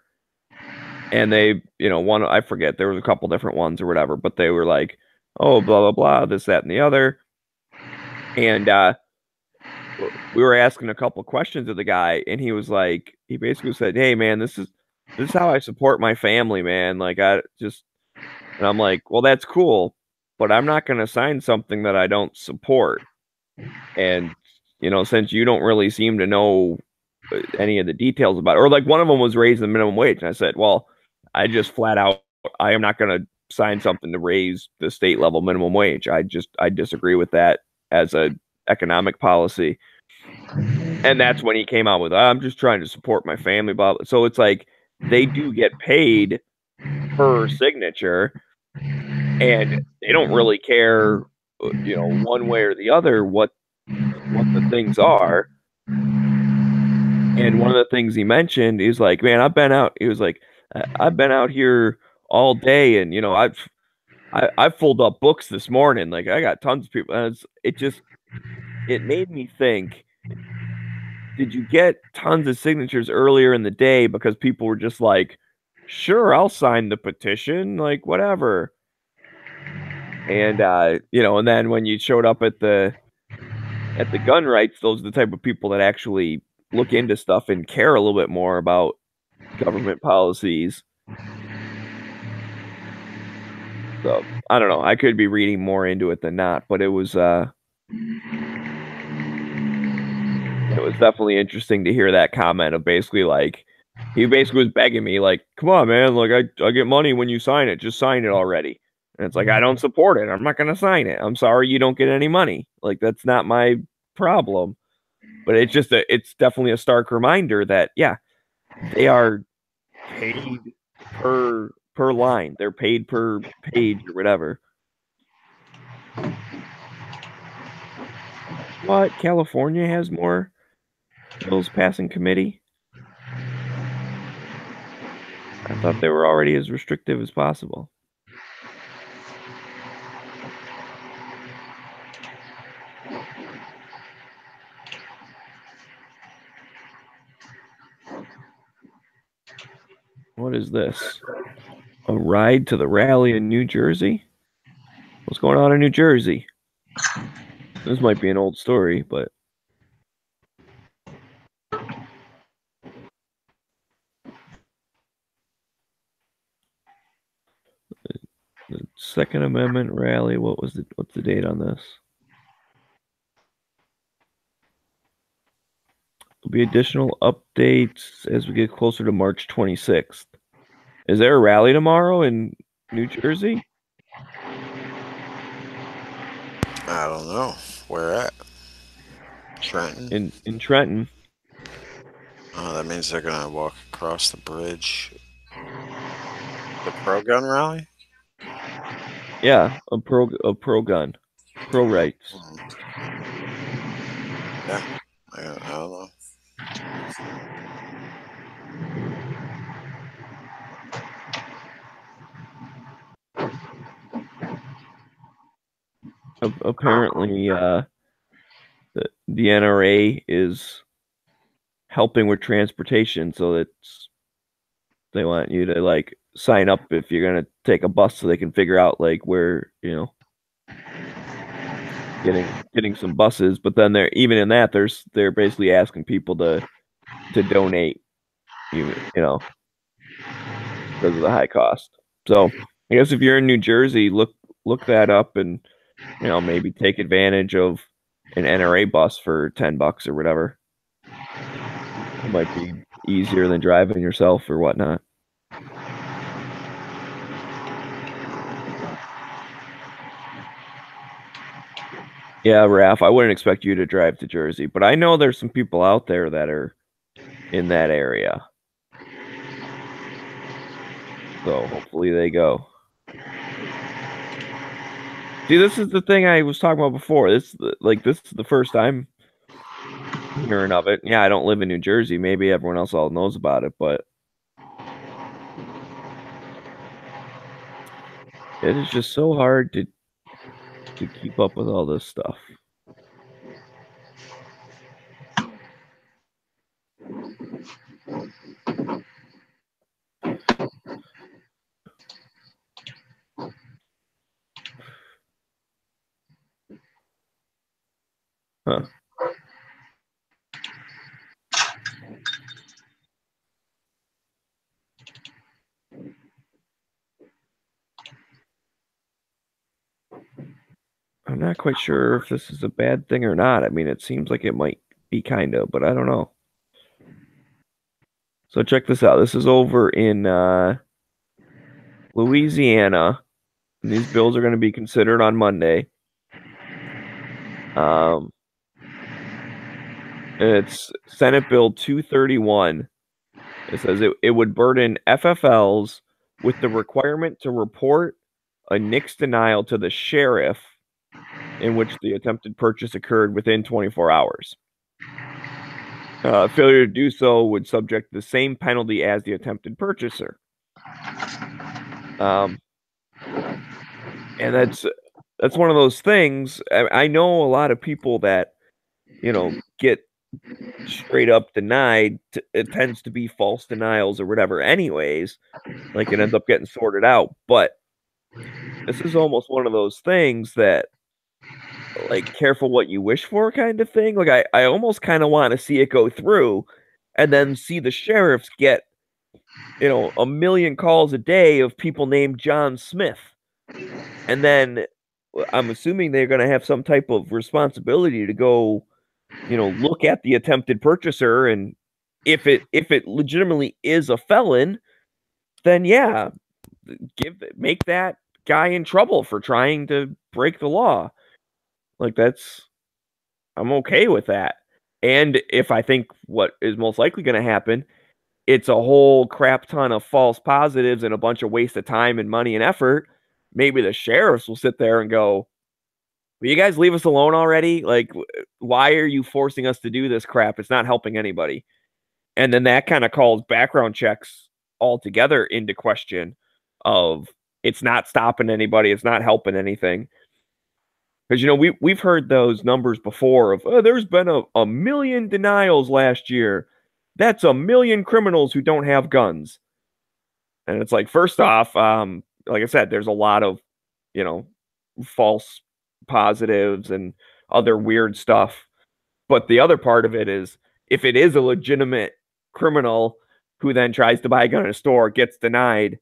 And they, one, I forget, there was a couple different ones or whatever, but they were like, "Oh, blah blah blah, this, that, and the other." And we were asking a couple questions of the guy, and he was like, he basically said, "Hey, man, this is how I support my family, man. Like, and I'm like, well, that's cool, but I'm not going to sign something that I don't support. And, since you don't really seem to know any of the details about it," or like one of them was raising the minimum wage. And I said, well, I just flat out, I am not going to sign something to raise the state level minimum wage. I disagree with that as a economic policy. And that's when he came out with, "I'm just trying to support my family." Blah. So it's like they do get paid per signature, and they don't really care, one way or the other what the things are. And one of the things he mentioned is like, "Man, he was like, I've been out here all day, and I've filled up books this morning. Like, I got tons of people." And it made me think, did you get tons of signatures earlier in the day because people were just like, "Sure, I'll sign the petition, like whatever." And and then when you showed up at the gun rights, those are the type of people that actually look into stuff and care a little bit more about government policies. So I don't know. I could be reading more into it than not, but it was definitely interesting to hear that comment of basically like, he basically was begging me like, "Come on, man, like I get money when you sign it. Just sign it already." And it's like, I don't support it. I'm not going to sign it. I'm sorry you don't get any money. Like, that's not my problem. But it's definitely a stark reminder that, yeah, they are paid per line. They're paid per page or whatever. What? California has more bills passing committee? I I thought they were already as restrictive as possible. What is this? A ride to the rally in New Jersey? What's going on in New Jersey? This might be an old story, but the Second Amendment rally, what's the date on this? There'll be additional updates as we get closer to March 26th. Is there a rally tomorrow in New Jersey? I don't know. Where at? Trenton? In Trenton. Oh, that means they're gonna walk across the bridge. The pro-gun rally? Yeah, a pro gun. Pro rights. Yeah. I don't know. Apparently, the NRA is helping with transportation, so it's they want you to like sign up if you're gonna take a bus, so they can figure out like where getting some buses. But then they're even in that they're basically asking people to donate, because of the high cost. So I guess if you're in New Jersey, look that up and maybe take advantage of an NRA bus for $10 or whatever. It might be easier than driving yourself or whatnot. Yeah, Raph, I wouldn't expect you to drive to Jersey, but I know there's some people out there that are in that area. So hopefully they go. See, this is the thing I was talking about before. This is the first time hearing of it. Yeah, I don't live in New Jersey. Maybe everyone else all knows about it, but it is just so hard to keep up with all this stuff. Huh. I'm not quite sure if this is a bad thing or not. I mean, it seems like it might be kind of, but I don't know. So check this out. This is over in Louisiana. And these bills are going to be considered on Monday. It's Senate Bill 231. It says it would burden FFLs with the requirement to report a NICS denial to the sheriff in which the attempted purchase occurred within 24 hours. Failure to do so would subject the same penalty as the attempted purchaser. And that's one of those things. I know a lot of people that get straight up denied. It tends to be false denials or whatever anyways, like it ends up getting sorted out. But this is almost one of those things that, like, careful what you wish for kind of thing. Like I almost kind of want to see it go through and then see the sheriffs get a million calls a day of people named John Smith, and then I'm assuming they're going to have some type of responsibility to go look at the attempted purchaser, and if it legitimately is a felon, then yeah, make that guy in trouble for trying to break the law. Like I'm okay with that. And if I think what is most likely going to happen, it's a whole crap ton of false positives and a bunch of waste of time and money and effort, maybe the sheriffs will sit there and go, will you guys leave us alone already? Like, why are you forcing us to do this crap? It's not helping anybody. And then that kind of calls background checks altogether into question of it's not stopping anybody, it's not helping anything. Because, you know, we've heard those numbers before of, oh, there's been a million denials last year. That's a million criminals who don't have guns. And it's like, first off, like I said, there's a lot of, you know, false positives and other weird stuff. But the other part of it is, if it is a legitimate criminal who then tries to buy a gun in a store, gets denied,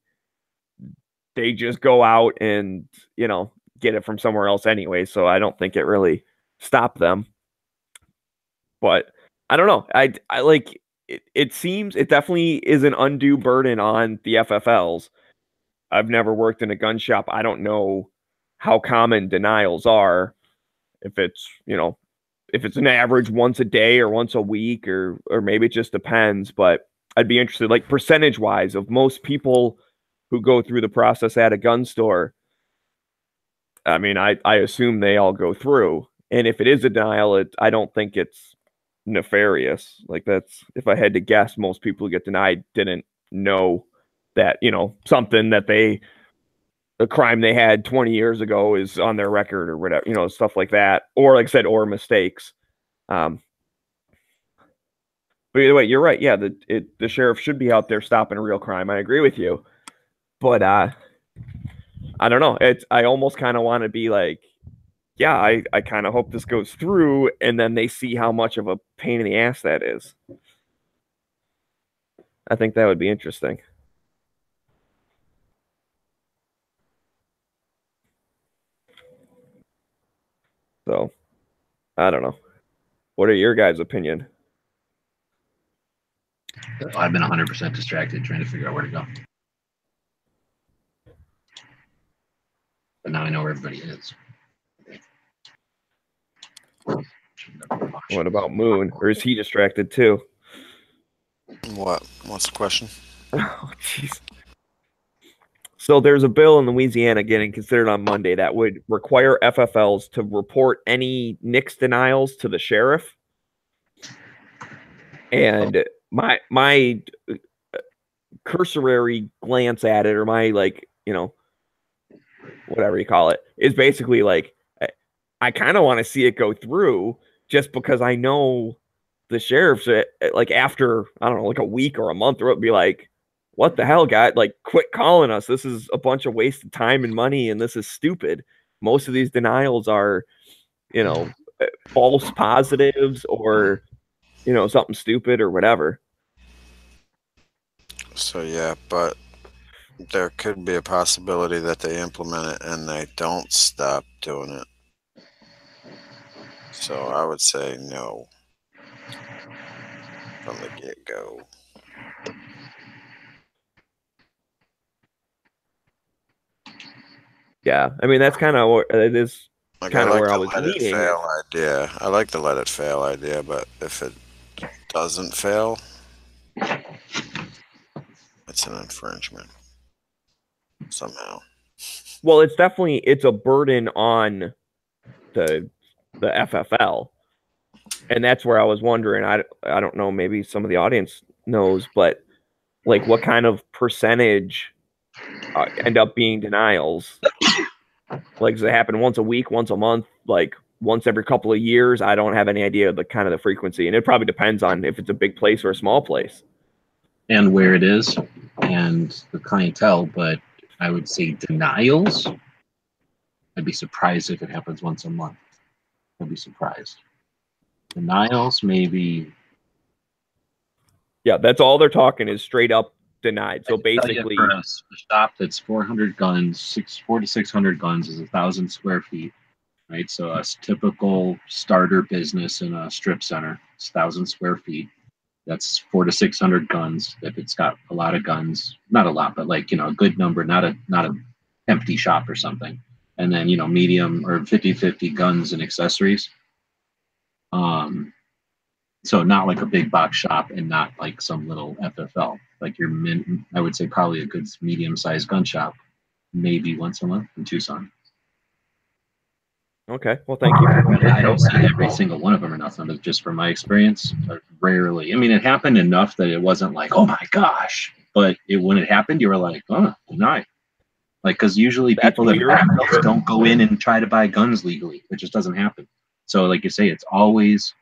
they just go out and, you know, get it from somewhere else anyway. So I don't think it really stopped them. But I don't know. I like it seems it definitely is an undue burden on the FFLs. I've never worked in a gun shop. I don't know how common denials are. If it's, you know, if it's an average once a day or once a week, or maybe it just depends. But I'd be interested, like percentage wise, of most people who go through the process at a gun store. I mean, I assume they all go through. And if it is a denial, I don't think it's nefarious. Like, that's, if I had to guess, most people who get denied didn't know that, you know, something that the crime they had 20 years ago is on their record or whatever, you know, stuff like that. Or like I said, or mistakes. But either way, you're right. Yeah, the sheriff should be out there stopping real crime. I agree with you. But I don't know. I almost kind of want to be like, yeah, I kind of hope this goes through, and then they see how much of a pain in the ass that is. I think that would be interesting. So, I don't know. What are your guys' opinion? I've been 100% distracted trying to figure out where to go. But now I know where everybody is. What about Moon? Or is he distracted too? What's the question? Oh, jeez. So there's a bill in Louisiana getting considered on Monday that would require FFLs to report any NICS denials to the sheriff. And my cursory glance at it, or my, like, you know, whatever you call it, is basically like, I kind of want to see it go through, just because I know the sheriffs, like, after, I don't know, like a week or a month, or it'll be like, what the hell, guy? Like, quit calling us. This is a bunch of wasted time and money, and this is stupid. Most of these denials are, you know, false positives, or, you know, something stupid or whatever. So yeah, but there could be a possibility that they implement it and they don't stop doing it. So I would say no from the get-go. Yeah, I mean, that's kind of what it is. Like, kind of I like where I the was let it leading. fail idea. I like the let it fail idea, but if it doesn't fail, it's an infringement somehow. Well, it's definitely, it's a burden on the FFL, and that's where I was wondering. I don't know, maybe some of the audience knows, but like, what kind of percentage end up being denials? Like, does it happen once a week, once a month, like once every couple of years? I don't have any idea of the kind of the frequency, and it probably depends on if it's a big place or a small place, and where it is, and the clientele. But I would say denials, I'd be surprised if it happens once a month. I'd be surprised. Denials, maybe. Yeah, that's all they're talking is straight up denied. So basically, for a shop that's 400 guns, 400 to 600 guns is 1,000 square feet, right? So a typical starter business in a strip center, it's 1,000 square feet. That's 400 to 600 guns. If it's got a lot of guns, not a lot, but like, you know, a good number, not a empty shop or something. And then, you know, medium or 50-50 guns and accessories. So not like a big box shop, and not like some little FFL. Like your I would say probably a good medium-sized gun shop, maybe once a month in Tucson. Okay, well, thank you. I don't see every single one of them or nothing, but just from my experience, rarely. I mean, it happened enough that it wasn't like, oh my gosh, but when it happened, you were like, oh, deny. Like, because usually That's people that weird. black belts don't go in and try to buy guns legally. It just doesn't happen. So, like you say, it's always,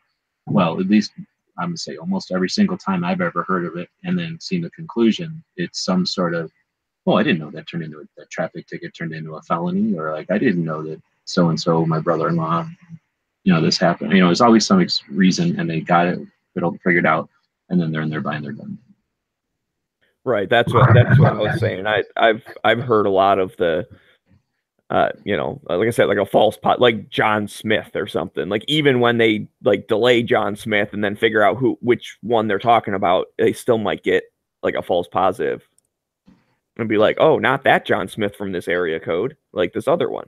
well, at least I'm gonna say almost every single time I've ever heard of it and then seen the conclusion, it's some sort of, oh, I didn't know that turned into that traffic ticket turned into a felony, or like I didn't know that so and so, my brother-in-law, this happened. There's always some reason, and they got it figured out, and then they're in there buying their gun. Right. That's what I was saying. I've heard a lot of the like I said, like a false pot, like John Smith or something. Like even when they like delay John Smith and then figure out which one they're talking about, they still might get like a false positive and be like, oh, not that John Smith from this area code, like this other one.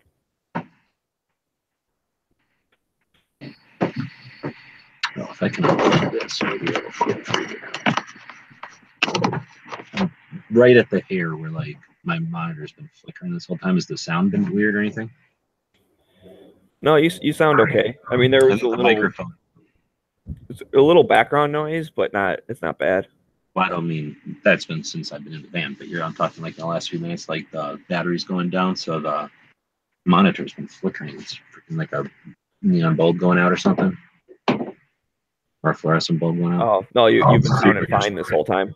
Well, if I can open this, maybe it'll flip through here. Right at the hair where like my monitor's been flickering this whole time. Has the sound been weird or anything? No, you sound okay. I mean, there was a little background noise, but it's not bad. Well, I don't mean that's been since I've been in the van, but I'm talking like the last few minutes, like the battery's going down, so the monitor's been flickering. It's freaking like a neon bulb going out or something, or a fluorescent bulb going out. Oh no, you've been sounding fine this whole time.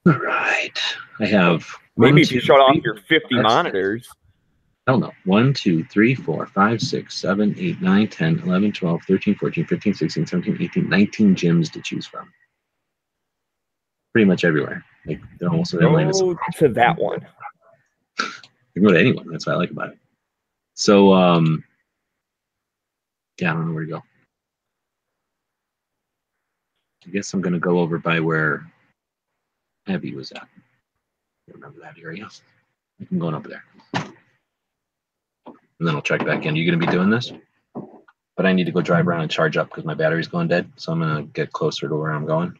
All right, I have. Maybe if you shut off your 50 monitors. Hell no. 1, 2, 3, 4, 5, 6, 7, 8, 9, 10, 11, 12, 13, 14, 15, 16, 17, 18, 19 gyms to choose from. Pretty much everywhere. Like they're almost in Atlanta. Go to that one. You can go to anyone. That's what I like about it. So yeah, I don't know where to go. I guess I'm gonna go over by where Abby was at. I remember that area. I'm going over there. And then I'll check back in. Are you going to be doing this? But I need to go drive around and charge up because my battery's going dead. So I'm going to get closer to where I'm going.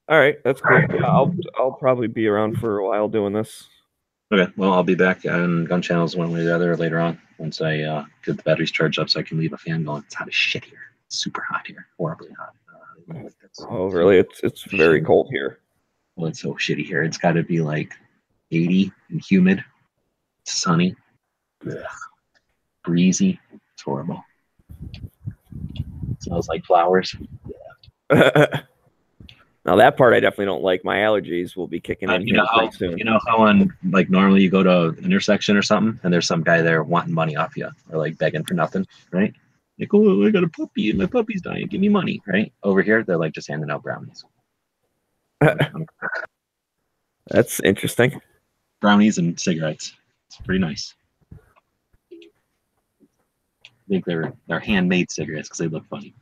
All right, that's cool. Yeah, I'll probably be around for a while doing this. Okay, well, I'll be back on gun channels one way or the other later on once I get the batteries charged up so I can leave a fan going. It's hot as shit here. It's super hot here. Horribly hot. Oh, really? It's very cold here. Well, it's so shitty here. It's got to be like 80 and humid. It's sunny. Ugh. Breezy. It's horrible. It smells like flowers. Yeah. Now that part I definitely don't like. My allergies will be kicking in here pretty soon. You know how on like normally you go to an intersection or something and there's some guy there wanting money off you or like begging for nothing, right? Like, oh, I got a puppy and my puppy's dying. Give me money, right? Over here they're like just handing out brownies. That's interesting. Brownies and cigarettes. It's pretty nice. I think they're handmade cigarettes because they look funny.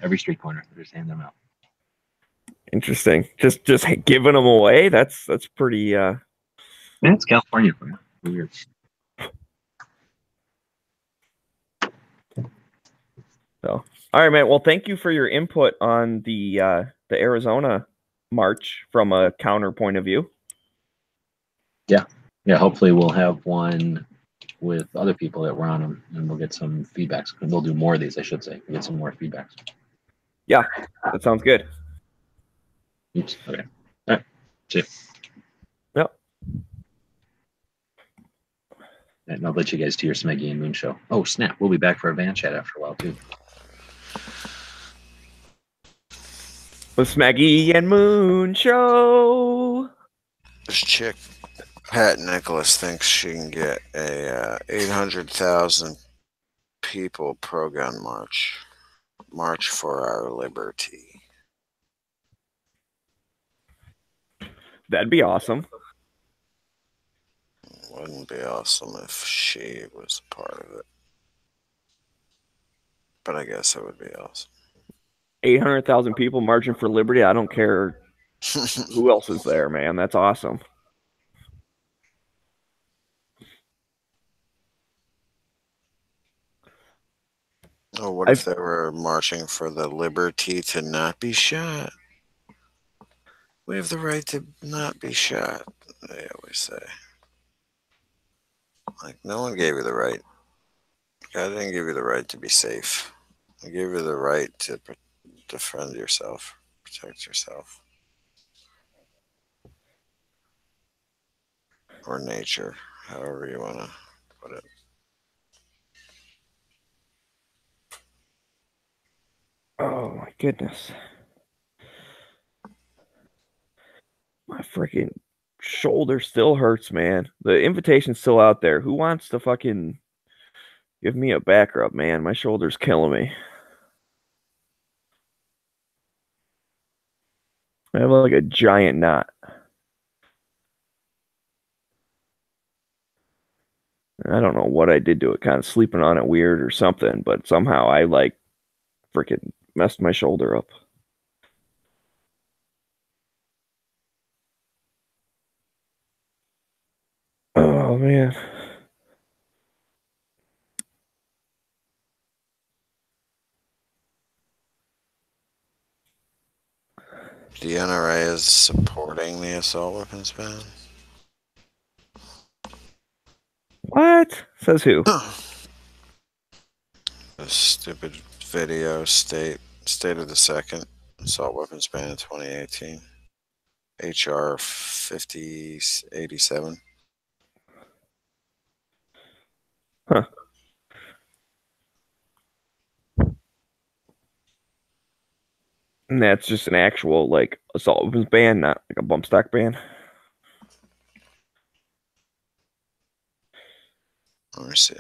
Every street corner, they're just handing them out. Interesting. Just giving them away. That's pretty. Yeah, it's California for you. Weird. So, all right, man. Well, thank you for your input on the Arizona march from a counter point of view. Yeah. Hopefully, we'll have one with other people that were on them, and we'll get some feedbacks. We'll do more of these, I should say. We'll get some more feedbacks. Yeah, that sounds good. Oops. Okay. All right. See you. Yep. And I'll let you guys to your Smeggie and Moon show. Oh, snap. We'll be back for a van chat after a while, too. The Smeggie and Moon show. This chick, Pat Nicholas, thinks she can get a 800,000 people pro-gun march for our liberty. That'd be awesome. Wouldn't be awesome if she was a part of it, but I guess it would be awesome. 800,000 people marching for liberty. I don't care who else is there, man. That's awesome. Oh, what if they were marching for the liberty to not be shot? We have the right to not be shot, they always say. Like, no one gave you the right. God didn't give you the right to be safe. He gave you the right to defend yourself, protect yourself. Or nature, however you want to put it. Oh my goodness. My freaking shoulder still hurts, man. The invitation's still out there. Who wants to fucking give me a back rub, man? My shoulder's killing me. I have like a giant knot. I don't know what I did to it, kind of sleeping on it weird or something, but somehow I like freaking messed my shoulder up. Oh man. The NRA is supporting the assault weapons ban. What? Says who? The stupid video state of the second assault weapons ban in 2018. HR 5087. Huh. And that's just an actual like assault weapons ban, not like a bump stock ban. Let me see.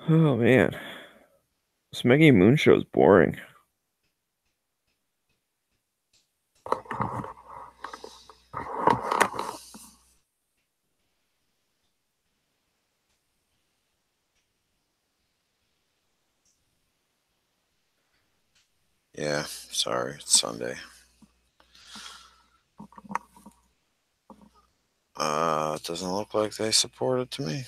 Oh man. Smeggy Moon Show's boring. Yeah, sorry, it's Sunday. It doesn't look like they support it to me.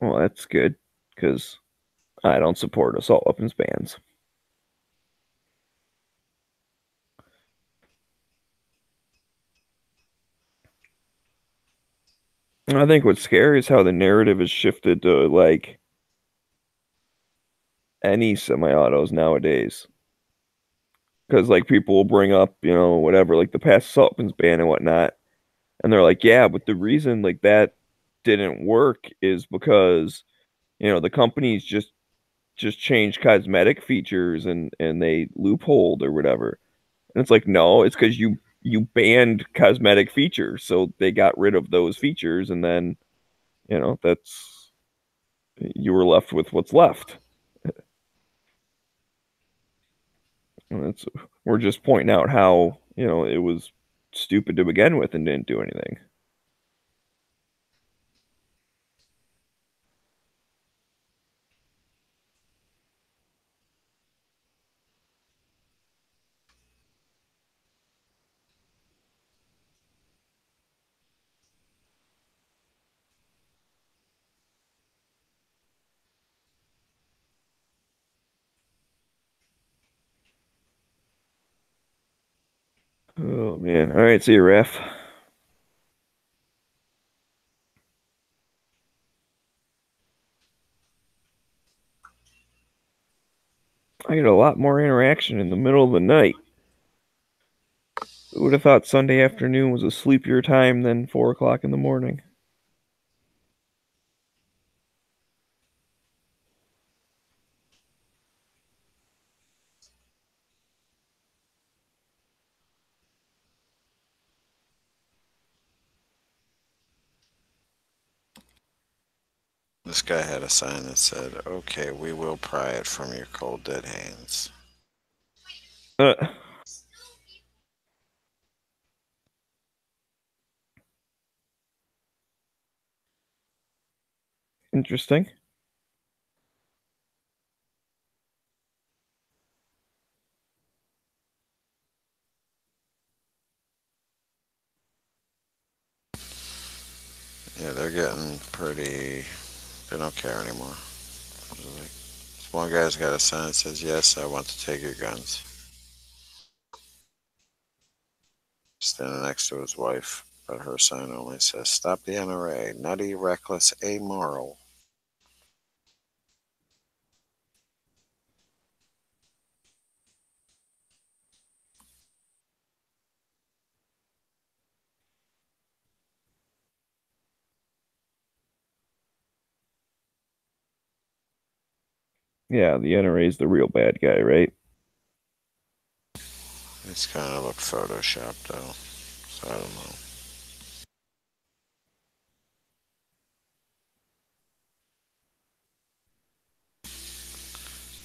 Well, that's good because I don't support assault weapons bans. And I think what's scary is how the narrative has shifted to like any semi-autos nowadays. Because like people will bring up, whatever, like the past assault weapons ban and whatnot, and they're like, yeah, but the reason like that didn't work is because the companies just changed cosmetic features and they loopholed or whatever. And it's like, no, it's because you banned cosmetic features, so they got rid of those features, and then that's you were left with what's left. And it's we're just pointing out how it was stupid to begin with and didn't do anything. Oh man! All right, see you, ref. I get a lot more interaction in the middle of the night. Who would have thought Sunday afternoon was a sleepier time than 4 o'clock in the morning? This guy had a sign that said, "Okay, we will pry it from your cold dead hands." Uh, Interesting. Yeah, they're getting pretty. They don't care anymore. Like, one guy's got a sign that says, "Yes, I want to take your guns." Standing next to his wife, but her sign only says, "Stop the NRA, nutty, reckless, amoral." Yeah, the NRA is the real bad guy, right? It's kind of look photoshopped though, so I don't know.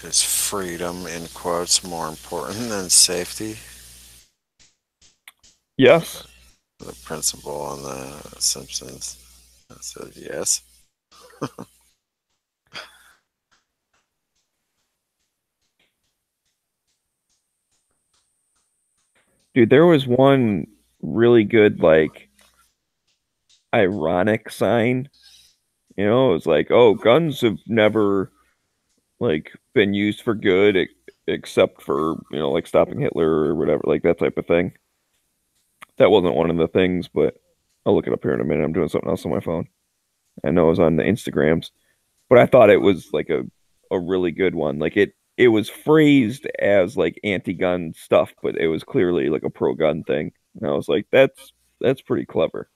Is freedom, in quotes, more important than safety? Yes. The principal on the Simpsons said yes. Dude, there was one really good, like, ironic sign. You know, it was like, oh, guns have never, like, been used for good except for, like stopping Hitler or whatever, like that type of thing. That wasn't one of the things, but I'll look it up here in a minute. I'm doing something else on my phone. I know it was on the Instagrams, but I thought it was like a really good one. Like it was phrased as like anti-gun stuff, but it was clearly like a pro-gun thing. And I was like, that's pretty clever.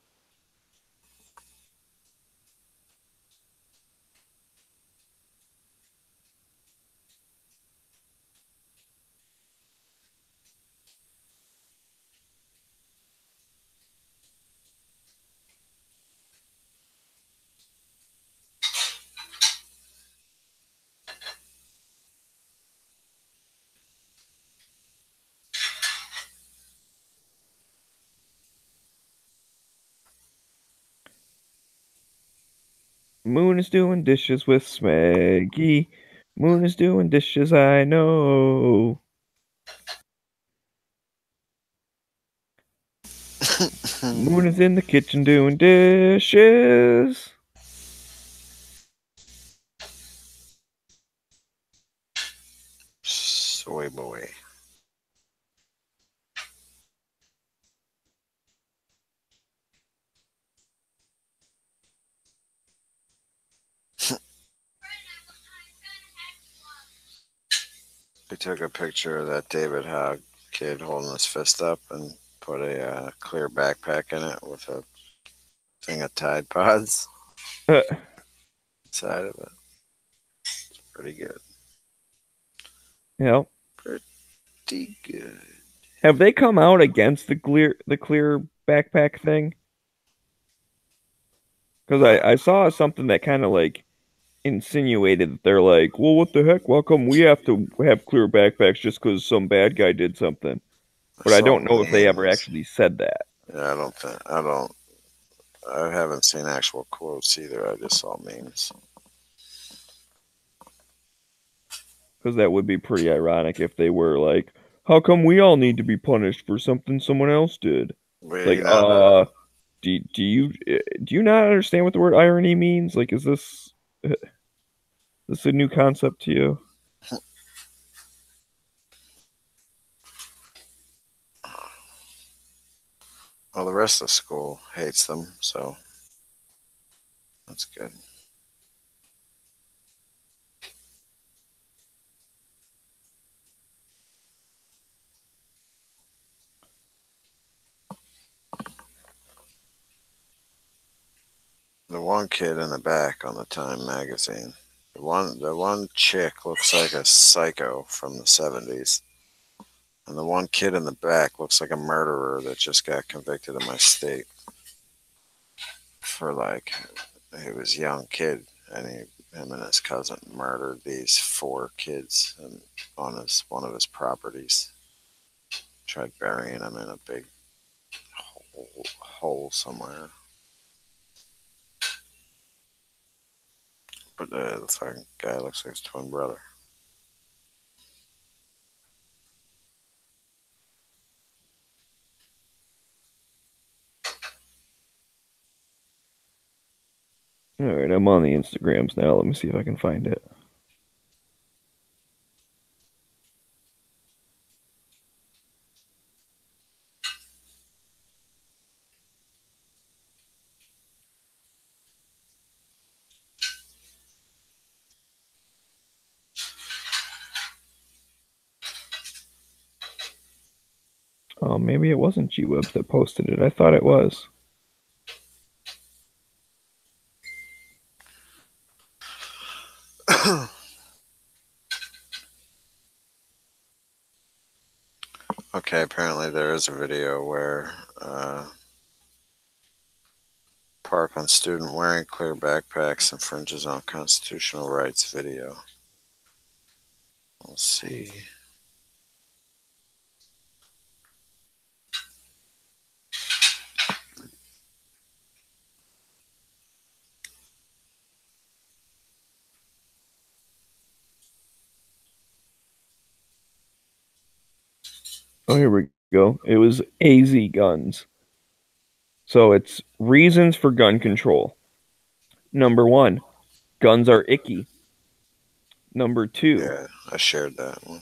Moon is doing dishes with Smeggie. Moon is doing dishes, I know. Moon is in the kitchen doing dishes. Soy boy. They took a picture of that David Hogg kid holding his fist up and put a clear backpack in it with a thing of Tide Pods Uh, inside of it. It's pretty good. yeah. Pretty good. Have they come out against the clear backpack thing? Because I saw something that kind of like insinuated that they're like, well, what the heck? Why come we have to have clear backpacks just because some bad guy did something? But I saw don't know if they ever memes. actually said that. Yeah, I haven't seen actual quotes either. I just saw memes. Because that would be pretty ironic if they were like, how come we all need to be punished for something someone else did? But Like, you know, do you not understand what the word irony means? Like, is this a new concept to you? well, the rest of school hates them, so that's good. The one kid in the back on the Time magazine, the one chick looks like a psycho from the 70s, and the one kid in the back looks like a murderer that just got convicted in my state for like he was a young kid and him and his cousin murdered these 4 kids on one of his properties. Tried burying them in a big hole somewhere. But the fucking guy looks like his twin brother. All right, I'm on the Instagrams now. Let me see if I can find it. Oh, maybe it wasn't G-Webs that posted it. I thought it was. Okay, apparently there is a video where park on student wearing clear backpacks infringes on constitutional rights video. Let's see. Oh, here we go. It was AZ Guns. So it's reasons for gun control. Number 1, guns are icky. Number 2. Yeah, I shared that one.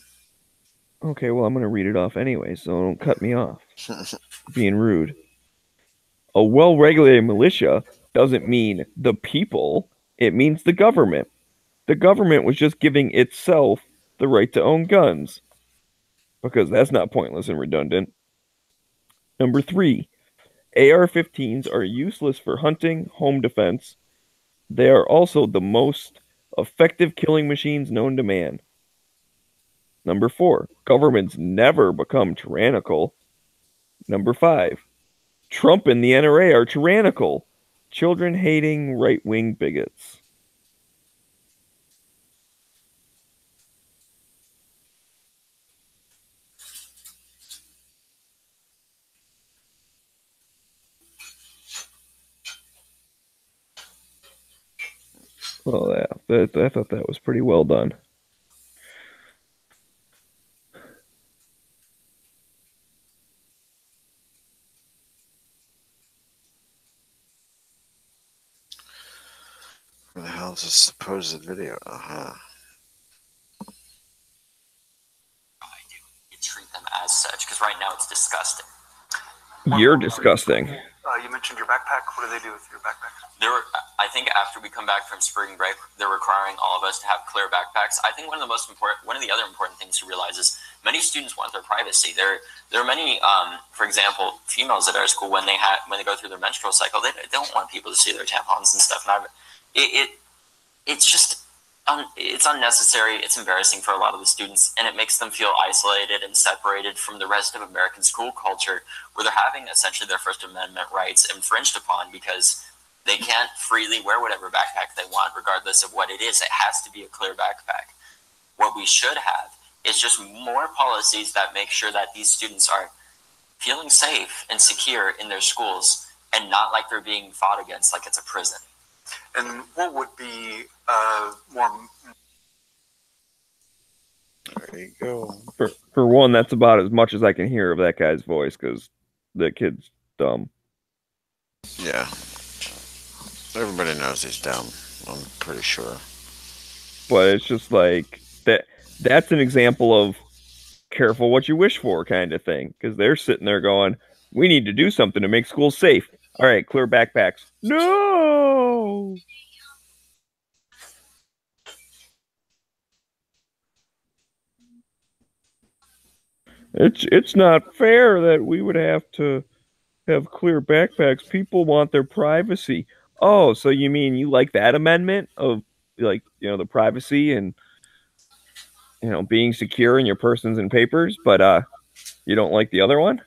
Okay, well, I'm going to read it off anyway, so don't cut me off. Being rude. A well-regulated militia doesn't mean the people. It means the government. The government was just giving itself the right to own guns. Because that's not pointless and redundant. Number 3, AR-15s are useless for hunting, home defense. They are also the most effective killing machines known to man. Number 4, governments never become tyrannical. Number 5, Trump and the NRA are tyrannical, children-hating right-wing bigots. Well, yeah, I thought that was pretty well done. Where the hell is this supposed video? You treat them as such, because right now it's disgusting. You're disgusting. You mentioned your backpack. What do they do with your backpack? I think after we come back from spring break, they're requiring all of us to have clear backpacks. I think one of the other important things to realize is many students want their privacy. There are many, for example, females at our school when they go through their menstrual cycle, they don't want people to see their tampons and stuff. And it's unnecessary. It's embarrassing for a lot of the students, and it makes them feel isolated and separated from the rest of American school culture, where they're having essentially their First Amendment rights infringed upon because they can't freely wear whatever backpack they want, regardless of what it is. It has to be a clear backpack. What we should have is just more policies that make sure that these students are feeling safe and secure in their schools and not like they're being fought against like it's a prison. And what would be more? There you go. For one, that's about as much as I can hear of that guy's voice, because that kid's dumb. Yeah. Everybody knows he's dumb, I'm pretty sure. But it's just like that's an example of careful what you wish for kind of thing, because they're sitting there going, we need to do something to make schools safe. All right, clear backpacks. No! It's not fair that we would have to have clear backpacks. People want their privacy. Oh, so you mean you like that amendment of, like, the privacy and, being secure in your persons and papers, but you don't like the other one?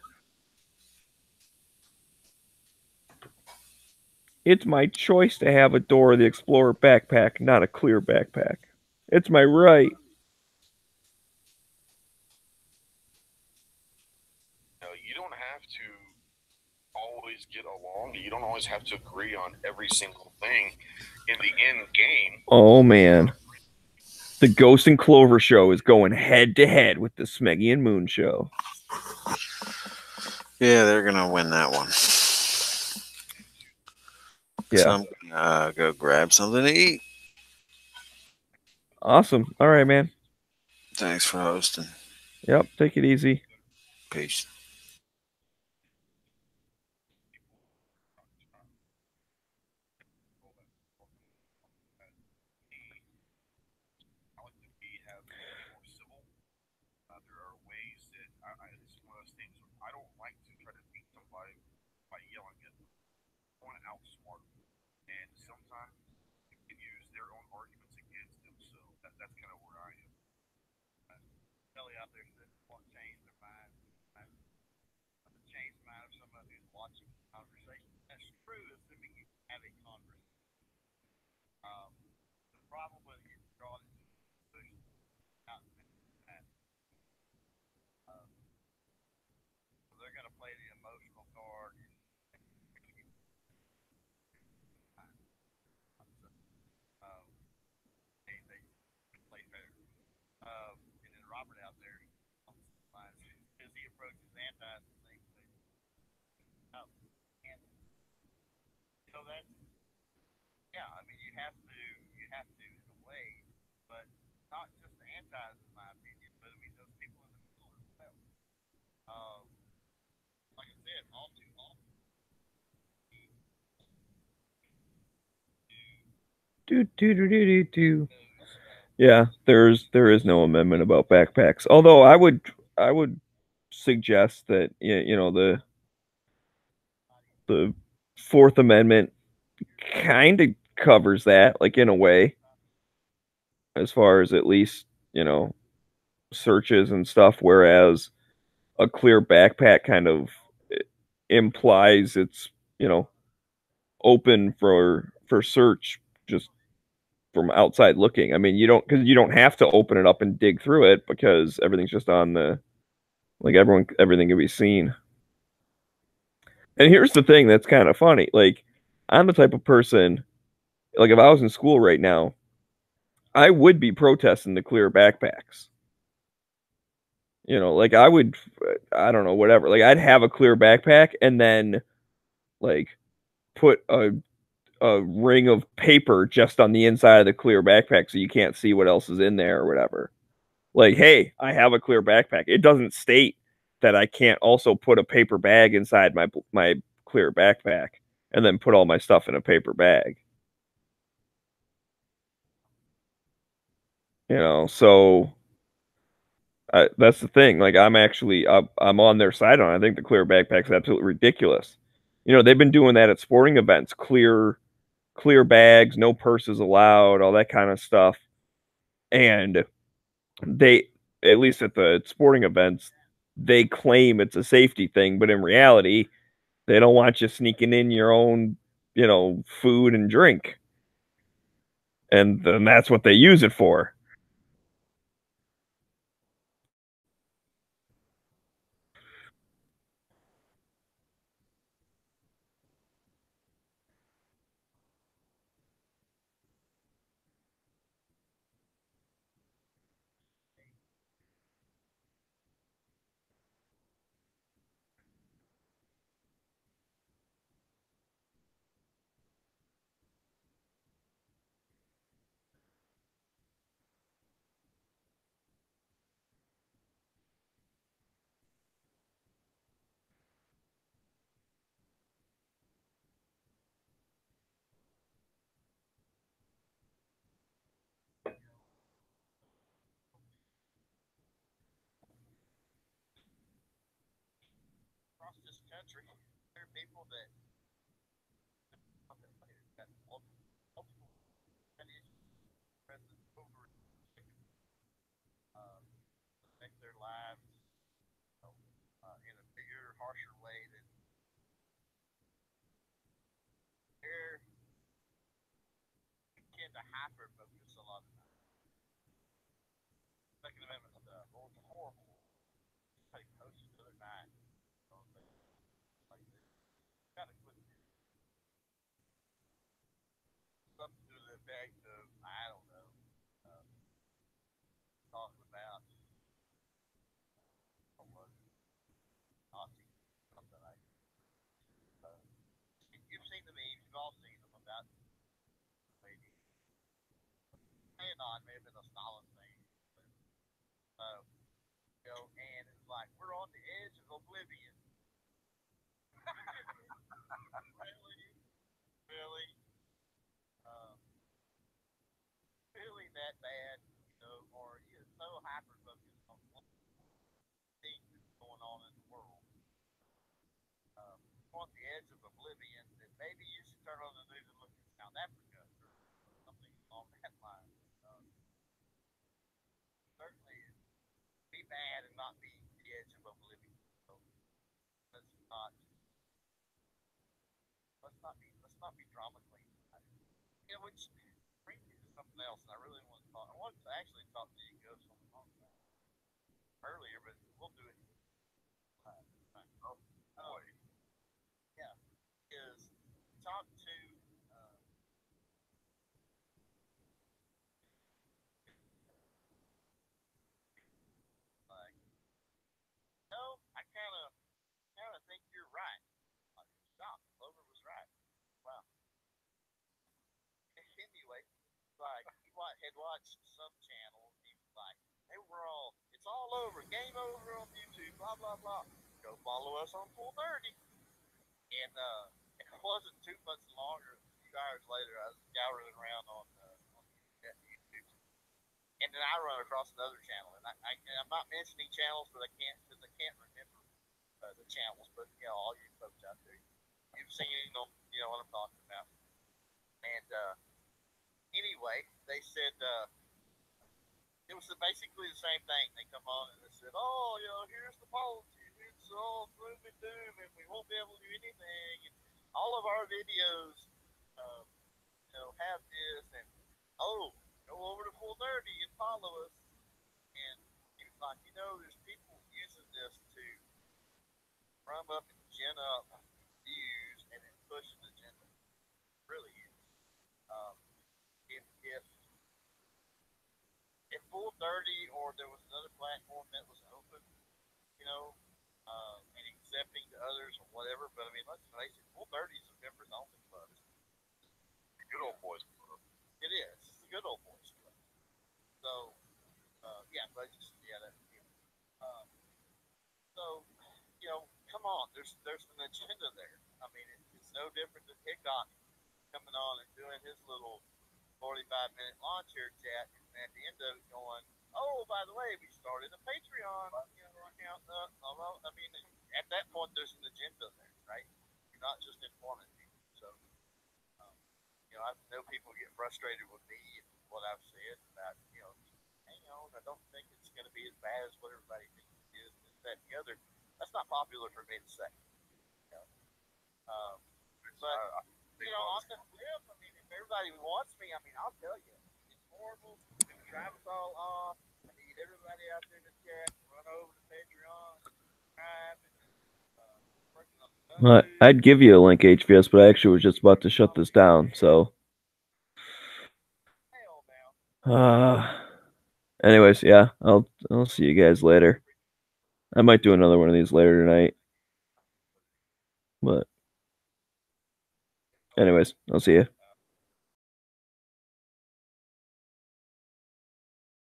It's my choice to have a Dora the Explorer backpack, not a clear backpack. It's my right. You don't have to always get along. You don't always have to agree on every single thing in the end game. Oh, man. The Ghost and Clover show is going head to head with the Smeggie and Moon show. Yeah, they're going to win that one. Yeah. So I'm going to go grab something to eat. Awesome. All right, man. Thanks for hosting. Yep. Take it easy. Peace. Yeah, there is no amendment about backpacks. Although I would suggest that you know the Fourth Amendment kind of covers that, like in a way, as far as at least searches and stuff. Whereas a clear backpack kind of implies it's open for search just from outside looking. I mean, you don't have to open it up and dig through it because everything's just on the everything can be seen. And here's the thing that's kind of funny. Like, I'm the type of person, like if I was in school right now, I would be protesting the clear backpacks. Like I don't know, whatever. Like I'd have a clear backpack and then like put a ring of paper just on the inside of the clear backpack so you can't see what else is in there or whatever. Like, hey, I have a clear backpack. It doesn't state that I can't also put a paper bag inside my clear backpack and then put all my stuff in a paper bag. So that's the thing. Like, I'm on their side on it. I think the clear backpack's absolutely ridiculous. They've been doing that at sporting events. Clear bags, no purses allowed, all that kind of stuff. And they, at least at the sporting events, they claim it's a safety thing, but in reality, they don't want you sneaking in your own, food and drink. And then that's what they use it for. hyper focus a lot of times. Second Amendment stuff. Oh, it's horrible. I posted the other night. Like this. Gotta quit it. Something to the effect of, I don't know, talking about Nazi, something like that. You've seen the memes, you've all seen them about maybe QAnon may have been a Stalin thing. But, and it's like, we're on the edge of oblivion. Really? Really that bad, or you're so hyper focused on one thing that's going on in the world, on the edge of oblivion, that maybe you should turn on the news and look at South Africa or something along that line. Certainly, be bad and not be the edge of oblivion. So let's not be drama queen. Which brings me to something else, and I really want to talk. I wanted to actually talk to you guys earlier, but we'll do it. Oh boy, yeah, is talk to. Like, no, I kind of think you're right. Stop, Lover was right. Wow. Anyway, like he had watched some channel. He was like, "Hey, it's all over, game over on YouTube, blah blah blah. Go follow us on Full 30." And it wasn't 2 months longer. A few hours later, I was scouring around on YouTube, and then I run across another channel. And I'm not mentioning channels, but I can't remember the channels. But all you folks out there, you've seen them. You know what I'm talking about. And anyway, they said it was basically the same thing. They come on and they said, "Oh, here's the policy. It's all gloom and doom, and we won't be able to do anything. And all of our videos, have this, and go over to Full 30 and follow us." And he was like, there's people using this to drum up and gin up views and then push an agenda. It really is. If Full 30 or there was another platform that was open, and accepting to others or whatever, but I mean, let's face it, Full 30 is a members only club. The good old boys club. It is. It's the good old boys club. So, but that's so, come on, there's an agenda there. I mean, it's no different than Hickok coming on and doing his little 45-minute lawn chair chat, and at the end of it going, "Oh, by the way, we started a Patreon account." I mean, at that point, there's an agenda there, right? You're not just informing people. So, I know people get frustrated with me and what I've said about, hang on, I don't think it's going to be as bad as what everybody thinks it is, this, that, and the other. That's not popular for me to say. But, on the flip, I mean, if everybody wants me, I mean, I'll tell you, it's horrible. It's going to drive us all off. I need everybody out there to chat, run over to Patreon, subscribe, and I'd give you a link, HVS, but I actually was just about to shut this down, so. Anyways, yeah, I'll see you guys later. I might do another one of these later tonight. But anyways, I'll see you.